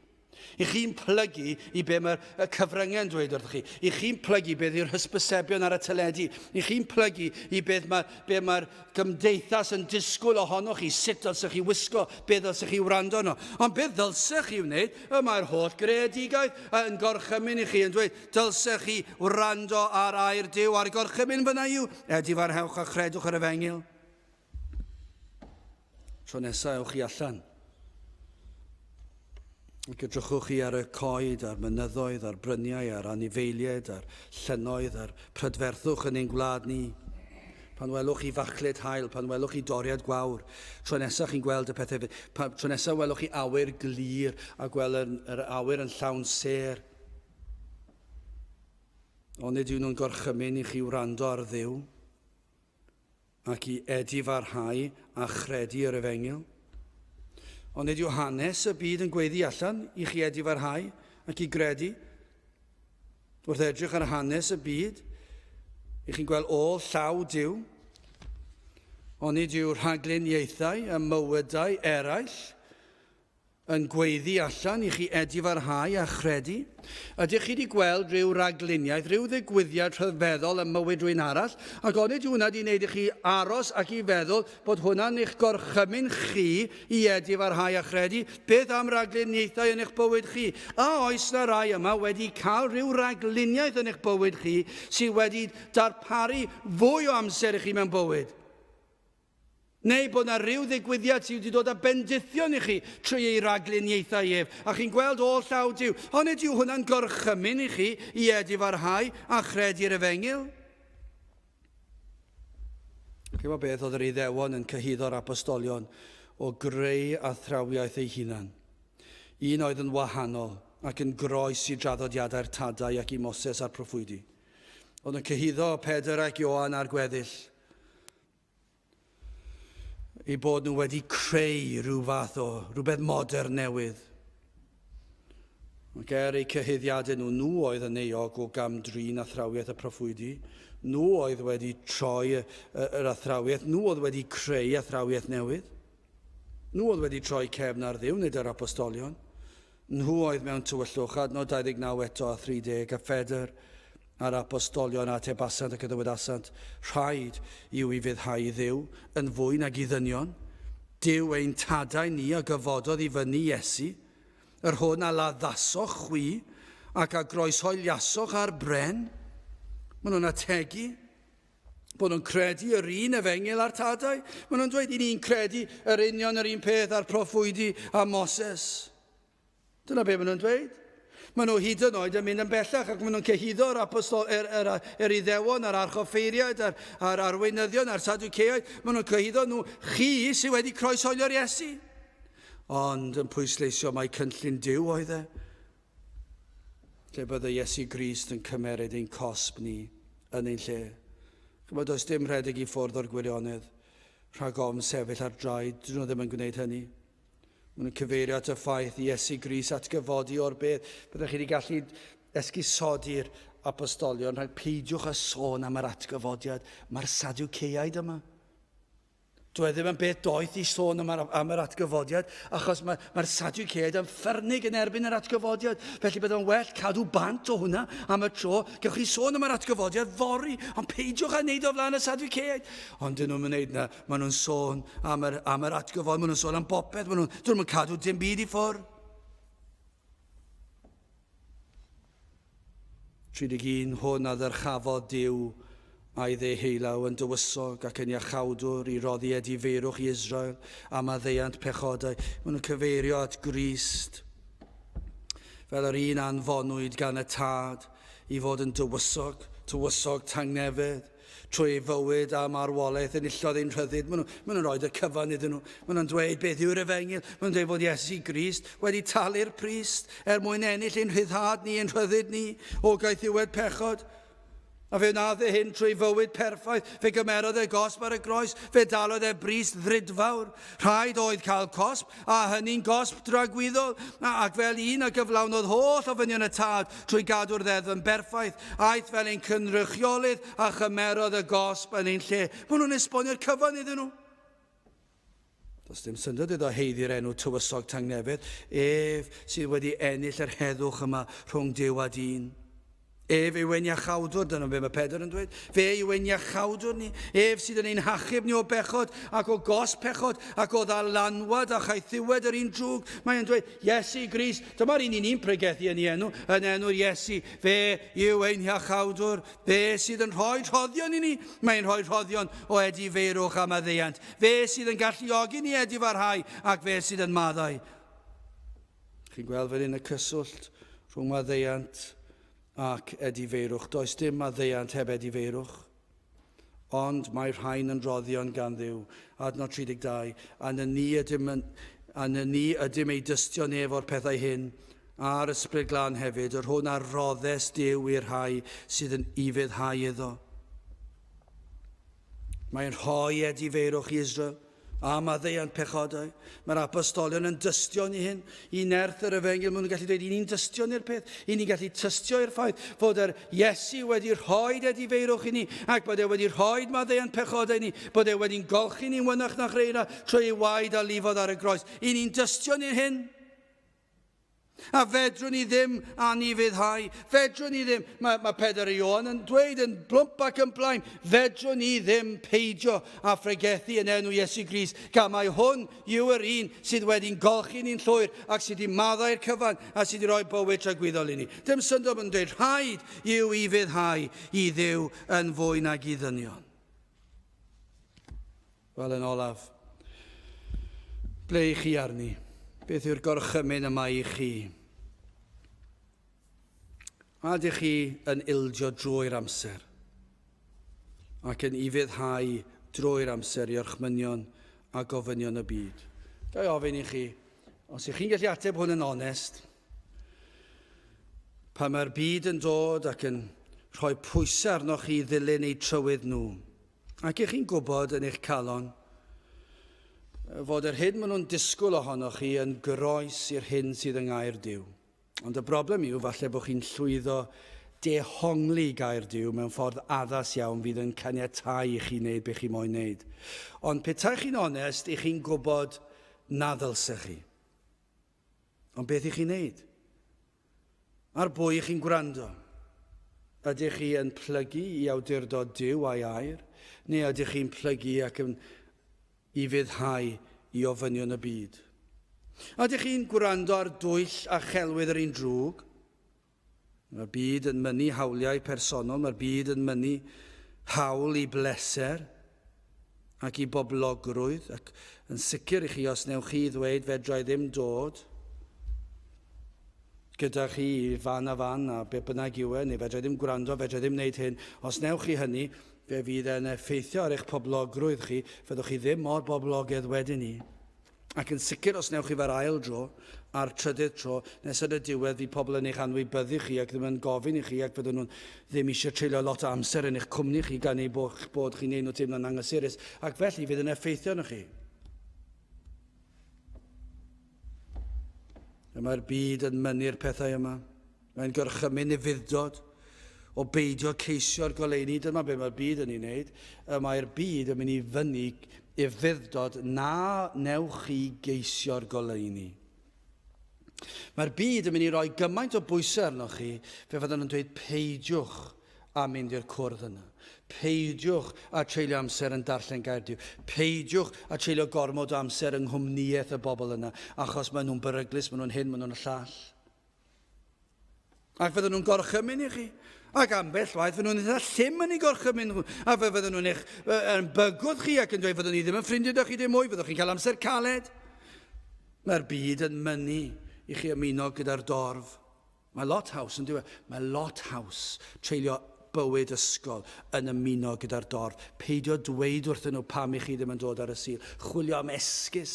I chi'n plygu i be mae'r cyfryngau'n dweud wrth chi. I chi'n plygu beth yw'r hysbysebion ar y teledu. I chi'n plygu i be mae'r gymdeithas yn disgwyl ohonoch chi, sut dylsech chi wisgo, beth dylsech chi wrando yno. Ond beth dylsech chi wneud, mae'r holl greadigaeth yn gorchymyn i chi yn dweud, dylsech chi wrando ar air Duw a'r gorchymyn fyna yw, edifarhewch a chredwch yr efengil. Tro nesaf ewch chi allan. Ac edrychwch chi ar y coed, a'r mynyddoedd, a'r bryniau, a'r anifeiliaid, a'r llynoedd, a'r prydferthwch yn ein gwlad ni. Pan welwch chi fachlyd haul, pan welwch chi doriad gwawr, tro nesaf chi'n gweld y pethau, tro nesaf welwch chi awyr glir, a gweld yr awyr yn llawn ser. Ond nid yw nhw'n gorchymyn i chi wrando ar Dduw, ac i edifarhau a chredu yr efengil. Ond nid yw hanes y byd yn gweiddi allan i chi edifarhau ac i gredu. Wrth edrych ar hanes y byd, i chi'n gweld llaw Duw. Ond nid yw'r rhagluniaethau y mywydau eraill yn gweiddi allan i chi edifarhau a chredu. Ydych chi wedi gweld rhyw ragluniaeth, rhyw ddigwyddiad rhyfeddol yn mywyd rhywun arall, ac onid yw hwnna wedi gwneud i chi aros ac i feddwl bod hwnna'n eich gorchymyn chi i edifarhau a chredu? Beth am ragluniaethau yn eich bywyd chi? A oes na rai yma wedi cael rhyw ragluniaeth yn eich bywyd chi sydd wedi darparu fwy o amser i chi mewn bywyd? Neu bod yna rhyw ddigwyddiad sydd wedi dod â bendithion i chi trwy ei ragluniaethau ef. A chi'n gweld llaw Duw. Ond nid yw hwnna'n gorchymyn i chi i edifarhau a chredu'r efengil? Chyfo beth oedd yr Iddewon yn cyhuddo'r apostolion o greu athrawiaeth ei hunan. Un oedd yn wahanol ac yn groes i draddodiadau'r tadau ac i Moses a'r proffwydi. Oedd yn cyhuddo Pedr ac Ioan ar gweddill i bod nhw wedi creu rhyw fath o rhywbeth modern newydd. Ac eu cyhuddiadau nhw oedd yn euog o gamdrin athrawiaeth y proffwydi. Nhw oedd wedi troi yr athrawiaeth. Nhw oedd wedi creu athrawiaeth newydd. Nhw oedd wedi troi cefn ar Dduw, nid yr apostolion. Nhw oedd mewn tywyllwch, adnod 29 eto a 30, a Phedr a'r apostolion a tebasant ac y dywedasant. Rhaid i'w i fyddhau Dduw yn fwy nag i ddynion. Dyw ein tadau ni a gyfododd i fyny Iesu, yr hwn a laddasoch chwi ac a groeshoeliasoch ar bren. Maen nhw'n ategu bod nhw'n credu yr un efengil a'r tadau. Maen nhw'n dweud i ni'n credu yr union yr un peth a'r proffwydi a Moses. Dyna be maen nhw'n dweud. Maen nhw hyd yn oed yn mynd yn bellach ac maen nhw'n cyhuddo'r yr Iddewon, yr archoffeiriaid, a'r arweinyddion, a'r Sadwceaid. Maen nhw'n cyhuddo nhw, chi sydd wedi croeshoelio'r Iesu. Ond yn pwysleisio mai cynllun Duw oedd e. Lle bydde Iesu Grist yn cymeryd ein cosb ni yn ein lle. Chymod, does dim rhedeg i ffwrdd o'r gwirionedd rhag ofn sefyll ar draed. Dyn nhw ddim yn gwneud hynny. Maen nhw'n cyfeirio at y ffaith i Iesu Grist atgyfodi o'r beth. Byddech chi wedi gallu esgusodi'r apostolion rhag peidiwch â sôn am yr atgyfodiad. Mae'r Sadwceaid yma. Dwi ddim yn beth doeth i sôn am yr atgyfodiad, achos mae'r Sadwceaid yn ffyrnig yn erbyn yr atgyfodiad. Felly bydd yn well cadw bant o hwnna am y tro. Gewch chi sôn am yr atgyfodiad fori, ond peidiwch â wneud o flaen y Sadwceaid. Ond dyn nhw'n wneud na, maen nhw'n sôn am yr atgyfodiad, maen nhw'n sôn am bopeth, dyn nhw'n cadw dim byd i ffwrdd. 31, hwn a ddyrchafodd Duw a'i ddeheulaw yn dywysog ac yn iachawdwr i roddi ediferwch i Israel a maddeuant pechodau. Maen nhw'n cyfeirio at Grist fel yr un anfonwyd gan y tad i fod yn dywysog tangnefedd trwy fywyd a marwolaeth yn illodd ein rhyddid. Maen nhw'n rhoi y cyfan iddyn nhw. Maen nhw'n dweud beth yw'r efengil. Maen nhw'n dweud fod Iesu Grist wedi talu'r prist mwyn ennill ein rhyddhad ni, ein rhyddid ni o gaethiwed pechod. A fe wnaeth e hyn trwy fywyd perffaith. Fe gymerodd e gosb ar y groes. Fe dalodd e brist ddrydfawr. Rhaid oedd cael cosb, a hynny'n gosb dragwyddol. Ac fel un a gyflawnodd holl o fynion y tad trwy gadw'r ddeddf yn berffaith. Aeth fel ein cynrychiolydd a chymerodd y gosb yn ein lle. Maen nhw'n esbonio'r cyfan iddyn nhw. Does dim syndod iddo heiddi'r enw tywysog tangnefedd, sydd wedi ennill yr heddwch yma rhwng Duw a dyn. Yw ein iachawdwr, dyna be mae Pedr yn dweud. Fe yw ein iachawdwr ni. Sydd yn ein hachub ni o bechod ac o gos pechod ac o ddalanwad a chaethiwed yr un drwg. Mae'n dweud, Iesu Grist, dyma'r un ni'n pregethu yn enw'r Iesu. Fe yw ein iachawdwr. Fe sydd yn rhoi rhoddion i ni. Mae'n rhoi rhoddion o ediferwch a maddeuant. Fe sydd yn galluogi ni edifarhau ac fe sydd yn maddau. Chi'n gweld fel un y cyswllt rhwng maddeuant ac ediferwch. Does dim maddeuant heb ediferwch, ond mae'r rhain yn roddion gan Dduw. Adnod 32, a ni ydym ei dystio efo'r pethau hyn, a'r ysbryd glân hefyd, yr hwn a roddes Duw i'r rhai sydd yn i fyddhau iddo. Mae'n rhoi ediferwch i Israel a maddeuant pechodau. Mae'r apostolion yn dystio ni hyn i nerth yr efengil. Maen nhw'n gallu dweud, i ni'n dystio ni'r peth. I ni'n gallu tystio i'r ffaith fod yr Iesu wedi rhoi ediferwch i ni ac bod e wedi rhoi maddeuant pechodau i ni, bod e wedi'n golchi ni'n wynach na chreira trwy ei waed a lifodd ar y groes. I ni'n dystio ni hyn. A fedrwn ni ddim anifuddhau. Fedrwn ni ddim, mae Pedr a Ioan yn dweud yn blwmp ac yn blaen, fedrwn ni ddim peidio a phregethu yn enw Iesu Grist, gan mai hwn yw'r un sydd wedi'n golchi ni'n llwyr ac sydd wedi maddau'r cyfan a sydd wedi rhoi bywyd tragwyddol i ni. Dim syndod yn dweud, rhaid yw i fyddhau i Dduw yn fwy nag i ddynion. Wel, yn olaf, ble i chi arni? Beth yw'r gorchymyn yma i chi? Ydych chi yn ildio drwy'r amser ac yn ifuddhau drwy'r amser i orchmynion a gofynion y byd? Gai ofyn i chi, os ych chi'n gallu ateb hwn yn onest, Pa mae'r byd yn dod ac yn rhoi pwysau arnoch chi ddilyn eu trywydd nhw. Ac ych chi'n gwybod yn eich calon fod yr hyn maen nhw'n disgwyl ohonoch chi yn groes i'r hyn sydd yng Ngaer Duw. Ond y broblem yw falle bod chi'n llwyddo dehongli Gaer Duw mewn ffordd addas iawn fydd yn caniatáu i chi wneud beth chi moyn wneud. Ond petaech chi'n onest, ych chi'n gwybod na ddylsech chi. Ond beth ych chi'n wneud? Ar bwy ych chi'n gwrando? Ydych chi yn plygu i awdurdod Duw a'i air? Neu ydych chi'n plygu ac yn i fyddhau i ofynion y byd? Ydych chi'n gwrando ar dwyll a chelwydd yr un drwg? Mae'r byd yn mynnu hawliau personol, mae'r byd yn mynnu hawl i bleser ac i boblogrwydd, ac yn sicr i chi os newch chi ddweud fedrai ddim dod gyda chi fan a be bynnag yw neu fedrai ddim gwrando, fedrai ddim wneud hyn. Os newch chi hynny, fe fydd yn effeithio ar eich poblogrwydd chi, fyddwch chi ddim mor boblogaidd wedyn ni. Ac yn sicr os newch chi fer ail dro, a'r trydydd tro, nes yn y diwedd fydd pobl yn eich anwybyddu chi ac ddim yn gofyn i chi ac fydden nhw'n ddim eisiau treulio lot o amser yn eich cwmni chi gan ei bod chi'n neud nhw teimlo'n anghysurus, ac felly fydd yn effeithio arnoch chi. Mae'r byd yn mynnu'r pethau yma. Mae'n gorchymyn i fuddod o beidio ceisio'r goleuni. Dyma be mae'r byd yn ei wneud. Mae'r byd yn mynd i fyny i fuddod na newch chi geisio'r goleuni. Mae'r byd yn mynd i roi gymaint o bwysau arnoch chi, fe fydden nhw'n dweud peidiwch a mynd i'r cwrdd yna. Peidiwch a treulio amser yn darllen Gair Duw. Peidiwch a treulio gormod o amser yng nghwmniaeth y bobl yna, achos maen nhw'n beryglus, maen nhw'n hyn, maen nhw'n llall. Ac fydden nhw'n gorchymyn i chi. Ac ambell waith fydden nhw'n eitha llym yn ei gorchymyn nhw. A fydden nhw'n eich bygwth chi ac yn dweud fydden ni ddim yn ffrindiau da chi dim mwy, fyddwch chi'n cael amser caled. Mae'r byd yn mynnu i chi ymuno gyda'r dorf. Mae lot haws yn dweud, mae lot haws treulio bywyd ysgol yn ymuno gyda'r dorf. Peidio dweud wrthyn nhw pam i chi ddim yn dod ar y sil. Chwilio am esgus.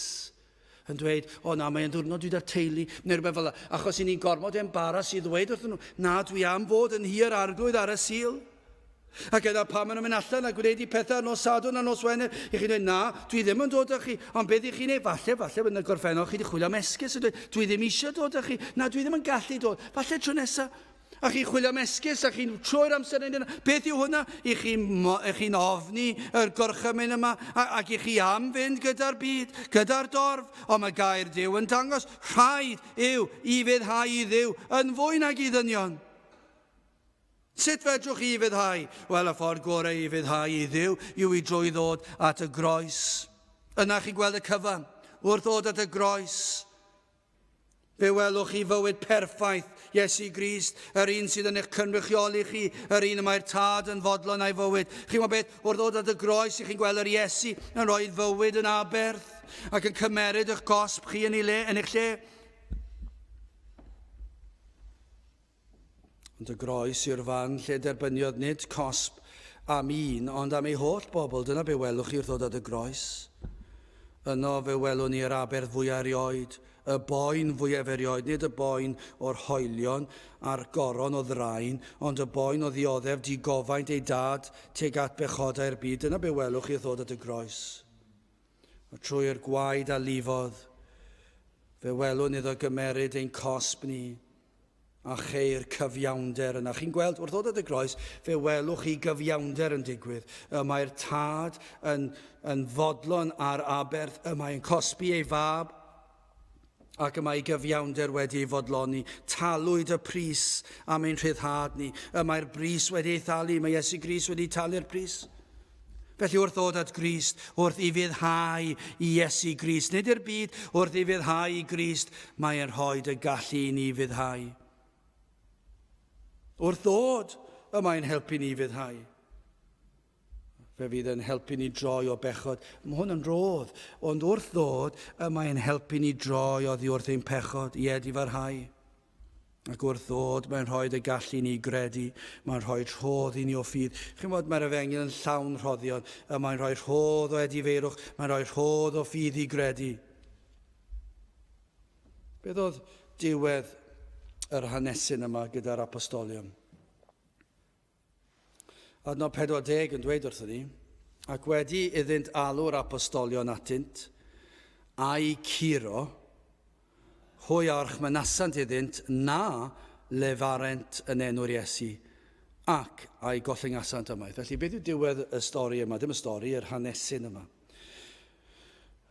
Yn dweud, o na, mae'n diwrnod dwi da'r teulu, neu rhywbeth fel yna. Achos i ni'n gormod embaras i ddweud wrthyn nhw, na, dwi am fod yn hir arglwydd ar y sil. Ac yna pam maen nhw'n mynd allan a gwneud i pethau nos Sadwrn a nos Wener, i chi'n dweud, na, dwi ddim yn dod â chi. Ond beth i chi'n neud? Falle, yn y gorffennol chi wedi chwilio am esgus. Dwi ddim eisiau dod â chi. Na, dwi ddim yn gallu dod. Falle tro nesaf. A chi'n chwilio am esgus, a chi'n troi'r amser yn yna. Beth yw hwnna? I chi'n ofni yr gorchymyn yma, ac i chi am fynd gyda'r byd, gyda'r dorf. Ond mae Gair Duw yn dangos, rhaid yw i fyddhau i Dduw yn fwy nag i ddynion. Sut fedrwch chi i fyddhau? Wel, y ffordd gorau i fyddhau i Dduw yw i drwy ddod at y groes. Yna chi'n gweld y cyfan, wrth ddod at y groes. Fe welwch chi fywyd perffaith Iesu Grist, yr un sydd yn eich cynrychioli chi, yr un y mae'r tad yn fodlon a'i fywyd. Chi'n gwybod beth, wrth ddod at y groes, chi'n gweld yr Iesu yn rhoi fywyd yn aberth ac yn cymeryd eich gosb chi yn eich lle. Ond y groes yw'r fan lle derbyniodd nid cosb am un, ond am ei holl bobl. Dyna be welwch chi wrth ddod at y groes. Yno fe welwn ni'r aberth fwyaf erioed, y boen fwyaf erioed, nid y boen o'r hoelion a'r goron o ddraen, ond y boen o ddioddef di gofaint ei dad teg at bechodau'r byd. Dyna be welwch chi wrth ddod at y groes. Trwy'r gwaed a lifodd, fe welwn iddo gymeryd ein cosb ni a cheir cyfiawnder yna. Chi'n gweld, wrth ddod at y groes, fe welwch chi gyfiawnder yn digwydd. Mae'r tad yn fodlon ar aberth, mae'n cosbi ei fab, ac mae gyfiawnder wedi ei fodloni. Talwyd y pris am ein rhyddhad ni. Mae'r bris wedi ei thalu, mae Iesu Grist wedi talu'r pris. Felly wrth ddod at Grist, wrth i fyddhau i Iesu Grist, nid i'r byd, wrth i fyddhau i Grist, mae'n rhoi y gallu i ni fyddhau. Wrth ddod, mae'n helpu ni fyddhau. Fe fydd yn helpu ni droi o bechod. Mae hwn yn rodd, ond wrth ddod, mae'n helpu ni droi oddi wrth ein pechod, i edi farhau. Ac wrth ddod, mae'n rhoi y gallu ni gredu, mae'n rhoi rhodd i ni o ffydd. Chi'n bod mae'r Efengyl yn llawn rhoddion, mae'n rhoi rhodd o edifeirwch, mae'n rhoi rhodd o ffydd i gredu. Beth oedd diwedd yr hanesyn yma gyda'r apostolion. Adnod 40 yn dweud wrthyn ni, ac wedi iddynt alw'r apostolion atynt, a'i curo, hwy arch mynasant iddynt na lefarent yn enw'r Iesu, ac a'i gollingasant ymaith. Felly beth yw diwedd y stori yma? Dim y stori, yr hanesyn yma.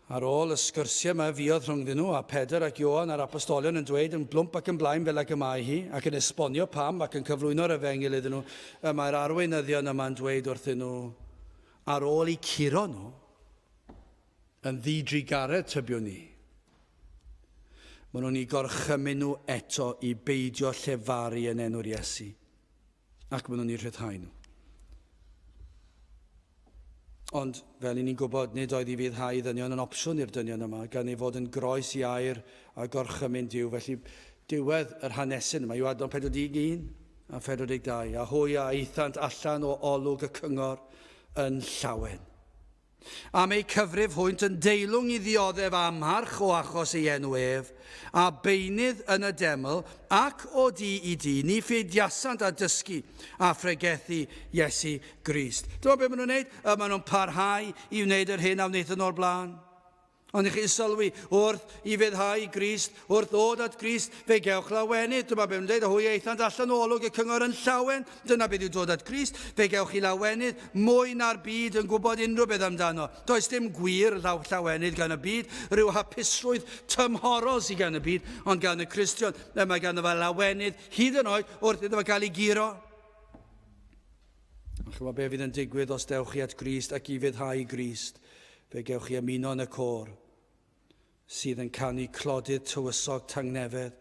Ar ôl y sgyrsiau yma fuodd rhwngddyn nhw, a Pedr ac Ioan a'r apostolion yn dweud yn blwmp ac yn blaen fel ac y mae hi, ac yn esbonio pam ac yn cyflwyno'r efengil iddyn nhw, mae'r arweinyddion yma'n dweud wrthyn nhw, ar ôl i curo nhw, yn ddidrigaredd tybiwn ni. Maen nhw'n i gorchymyn nhw eto i beidio llefaru yn enw'r Iesu, ac maen nhw'n i rhyddhau nhw. Ond, fel ni'n gwybod, nid oedd i fyddhau ddynion yn opsiwn i'r dynion yma, gan ei fod yn groes i air a gorchymyn Duw. Felly, diwedd yr hanesyn yma, yw adnod 41 a 42, a hwy a eithant allan o olwg y cyngor yn llawen. Am ei cyfrif hwynt yn deilwng i ddioddef amharch o achos ei enw ef, a beinydd yn y deml, ac o di i di, ni ffeidiasant a dysgu a phregethu Iesu Grist. Dyma beth maen nhw'n gwneud? Maen nhw'n parhau i wneud yr hyn a wnaethon o'r blaen. Ond chi'n sylwi, wrth i fyddhau Grist, wrth ddod at Grist, fe gewch lawenydd. Dyma beth maen nhw'n dweud, a hwy eithant allan o olwg y cyngor yn llawen. Dyna beth yw dod at Grist, fe gewch chi lawenydd, mwy na'r byd yn gwybod unrhyw beth amdano. Does dim gwir lawenydd gan y byd, rhyw hapusrwydd tymhorol sydd gan y byd, ond gan y Cristion, mae gan y fe lawenydd, hyd yn oed wrth iddo fe gael ei guro. Chymod be fydd yn digwydd os dewch chi at Grist ac i fyddhau Grist, fe gewch chi ymuno yn y côr sydd yn canu clodydd tywysog tangnefedd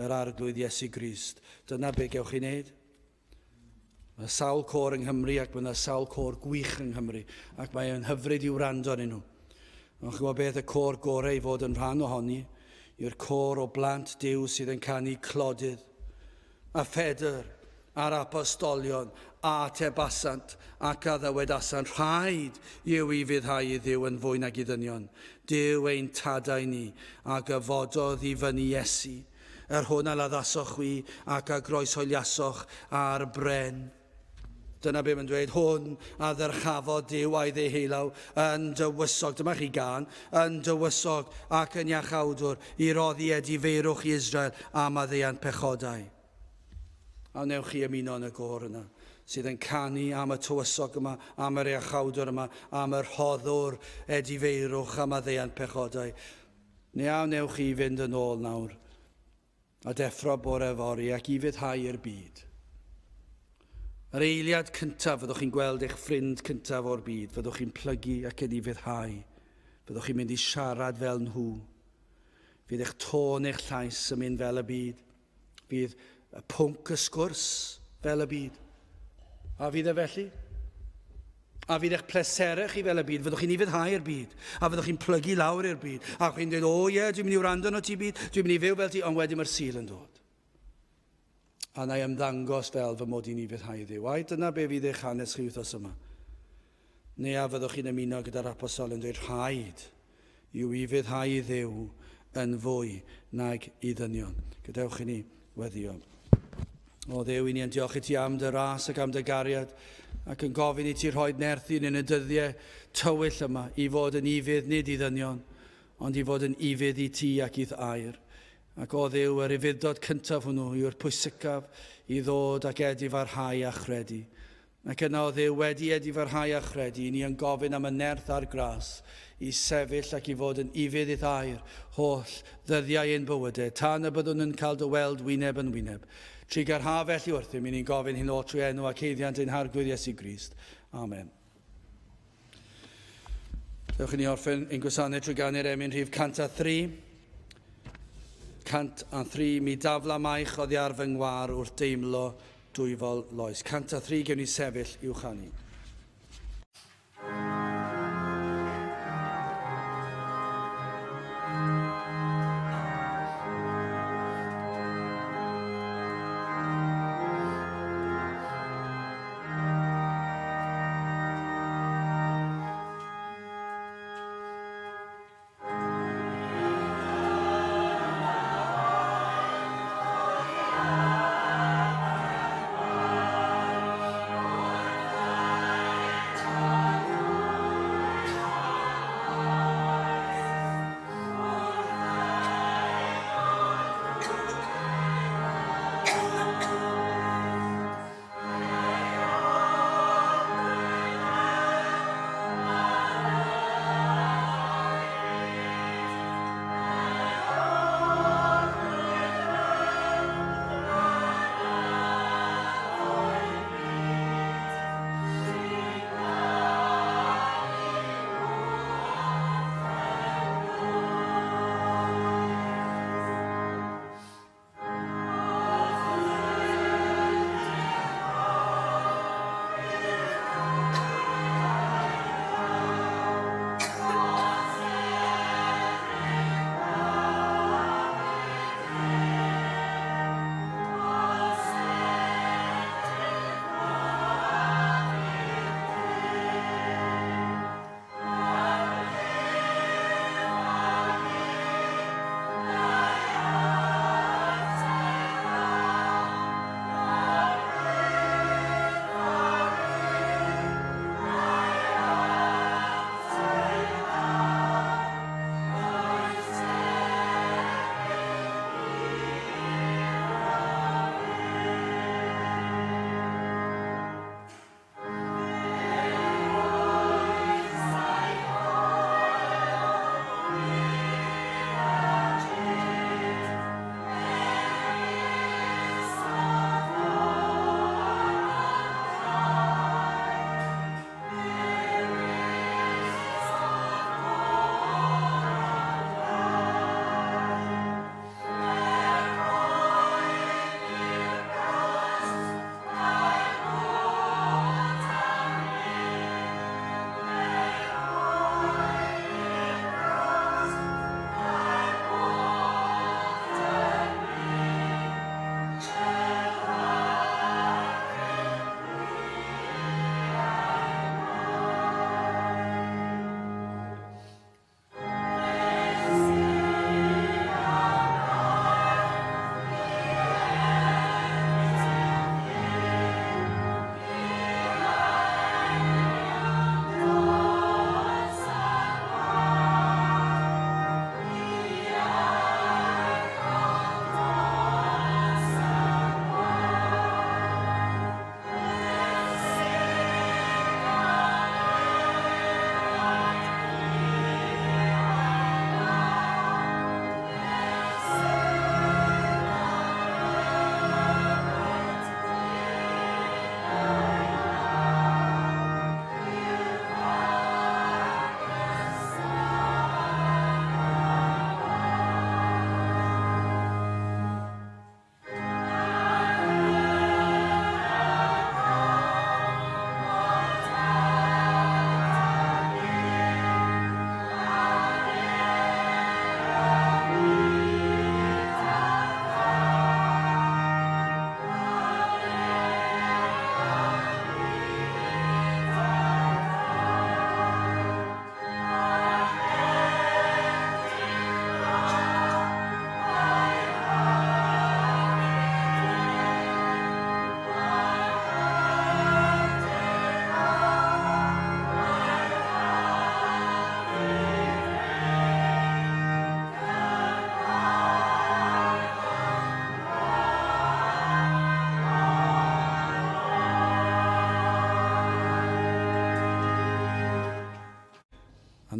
yr arglwydd Iesu Grist. Dyna be gewch chi wneud. Mae sawl côr yng Nghymru ac mae yna sawl côr gwych yng Nghymru ac mae e'n hyfryd i'w wrando arnyn nhw. Ond chymod beth y côr gorau i fod yn rhan ohoni yw'r côr o blant Duw sydd yn canu clodydd a Phedr a'r apostolion a tebasant ac a ddywedasant. Rhaid yw i fyddhau i Dduw yn fwy nag i ddynion. Dyw ein tadau ni a gyfododd i fyny Iesu. Yr hwn a laddasoch wi ac a groeshoeliasoch ar bren. Dyna be mae'n dweud, hwn a ddyrchafodd Dyw a'i ddeheulaw yn dywysog, dyma chi gan, yn dywysog ac yn iachawdwr i roddi edifeirwch i Israel am addeiant pechodau. A wnewch chi ymuno yn y gôr yna, sydd yn canu am y tywysog yma, am yr iachawdwr yma, am yr hoddwr edifeirwch am addeiant pechodau. Neu wnewch chi fynd yn ôl nawr, a deffro bore fori ac i fyddhau i'r byd. Yr eiliad cyntaf, fyddwch chi'n gweld eich ffrind cyntaf o'r byd, fyddwch chi'n plygu ac yn ei fyddhau. Fyddwch chi'n mynd i siarad fel nhw. Fydd eich tôn eich llais yn mynd fel y byd. Fydd y pwnc y sgwrs fel y byd. A fydd e felly? A fydd eich pleserau chi fel y byd. Fyddwch chi'n ei fyddhau i'r byd. A fyddwch chi'n plygu lawr i'r byd. A chi'n dweud, o ie, dwi'n mynd i wrando no ti byd. Dwi'n mynd i fyw fel ti, ond wedyn mae'r sul yn dod. A na i ymddangos fel fy mod i'n ei fyddhau i Dduw. A dyna be fydd eich hanes chi wythnos yma. Neu a fyddwch chi'n ymuno gyda'r apostol yn dweud, rhaid yw i fyddhau i Dduw yn fwy nag i ddynion. Gadewch i ni weddio. O Dduw, i ni yn diolch i ti am dy ras ac am dy gariad, ac yn gofyn i ti rhoi nerthyn yn y dyddiau tywyll yma i fod yn ifydd nid i ddynion, ond i fod yn ifydd i ti ac i air. Ac o Dduw, yr ufuddod cyntaf hwnnw yw'r pwysicaf i ddod ac edifarhau a chredu. Ac yna o Dduw wedi edifarhau a chredu, ni yn gofyn am y nerth a'r gras i sefyll ac i fod yn ifydd i air holl ddyddiau ein bywydau, tan y byddwn yn cael dy weld wyneb yn wyneb. Tri garha felly wrthym, ni'n gofyn hyn o trwy enw ac heiddiant ein harglwydd Iesu Grist. Amen. Dewch i ni orffen ein gwasanaeth trwy ganu'r emyn rhif 103. 103, mi dafla maich oddi ar fy ngwar wrth deimlo dwyfol loes. 103, gewn ni sefyll i'w chanu.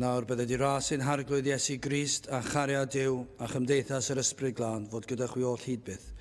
nawr bydde di ras ein harglwydd Iesu Grist a chariad Duw a chymdeithas yr ysbryd glân fod gyda chwi oll hyd byth.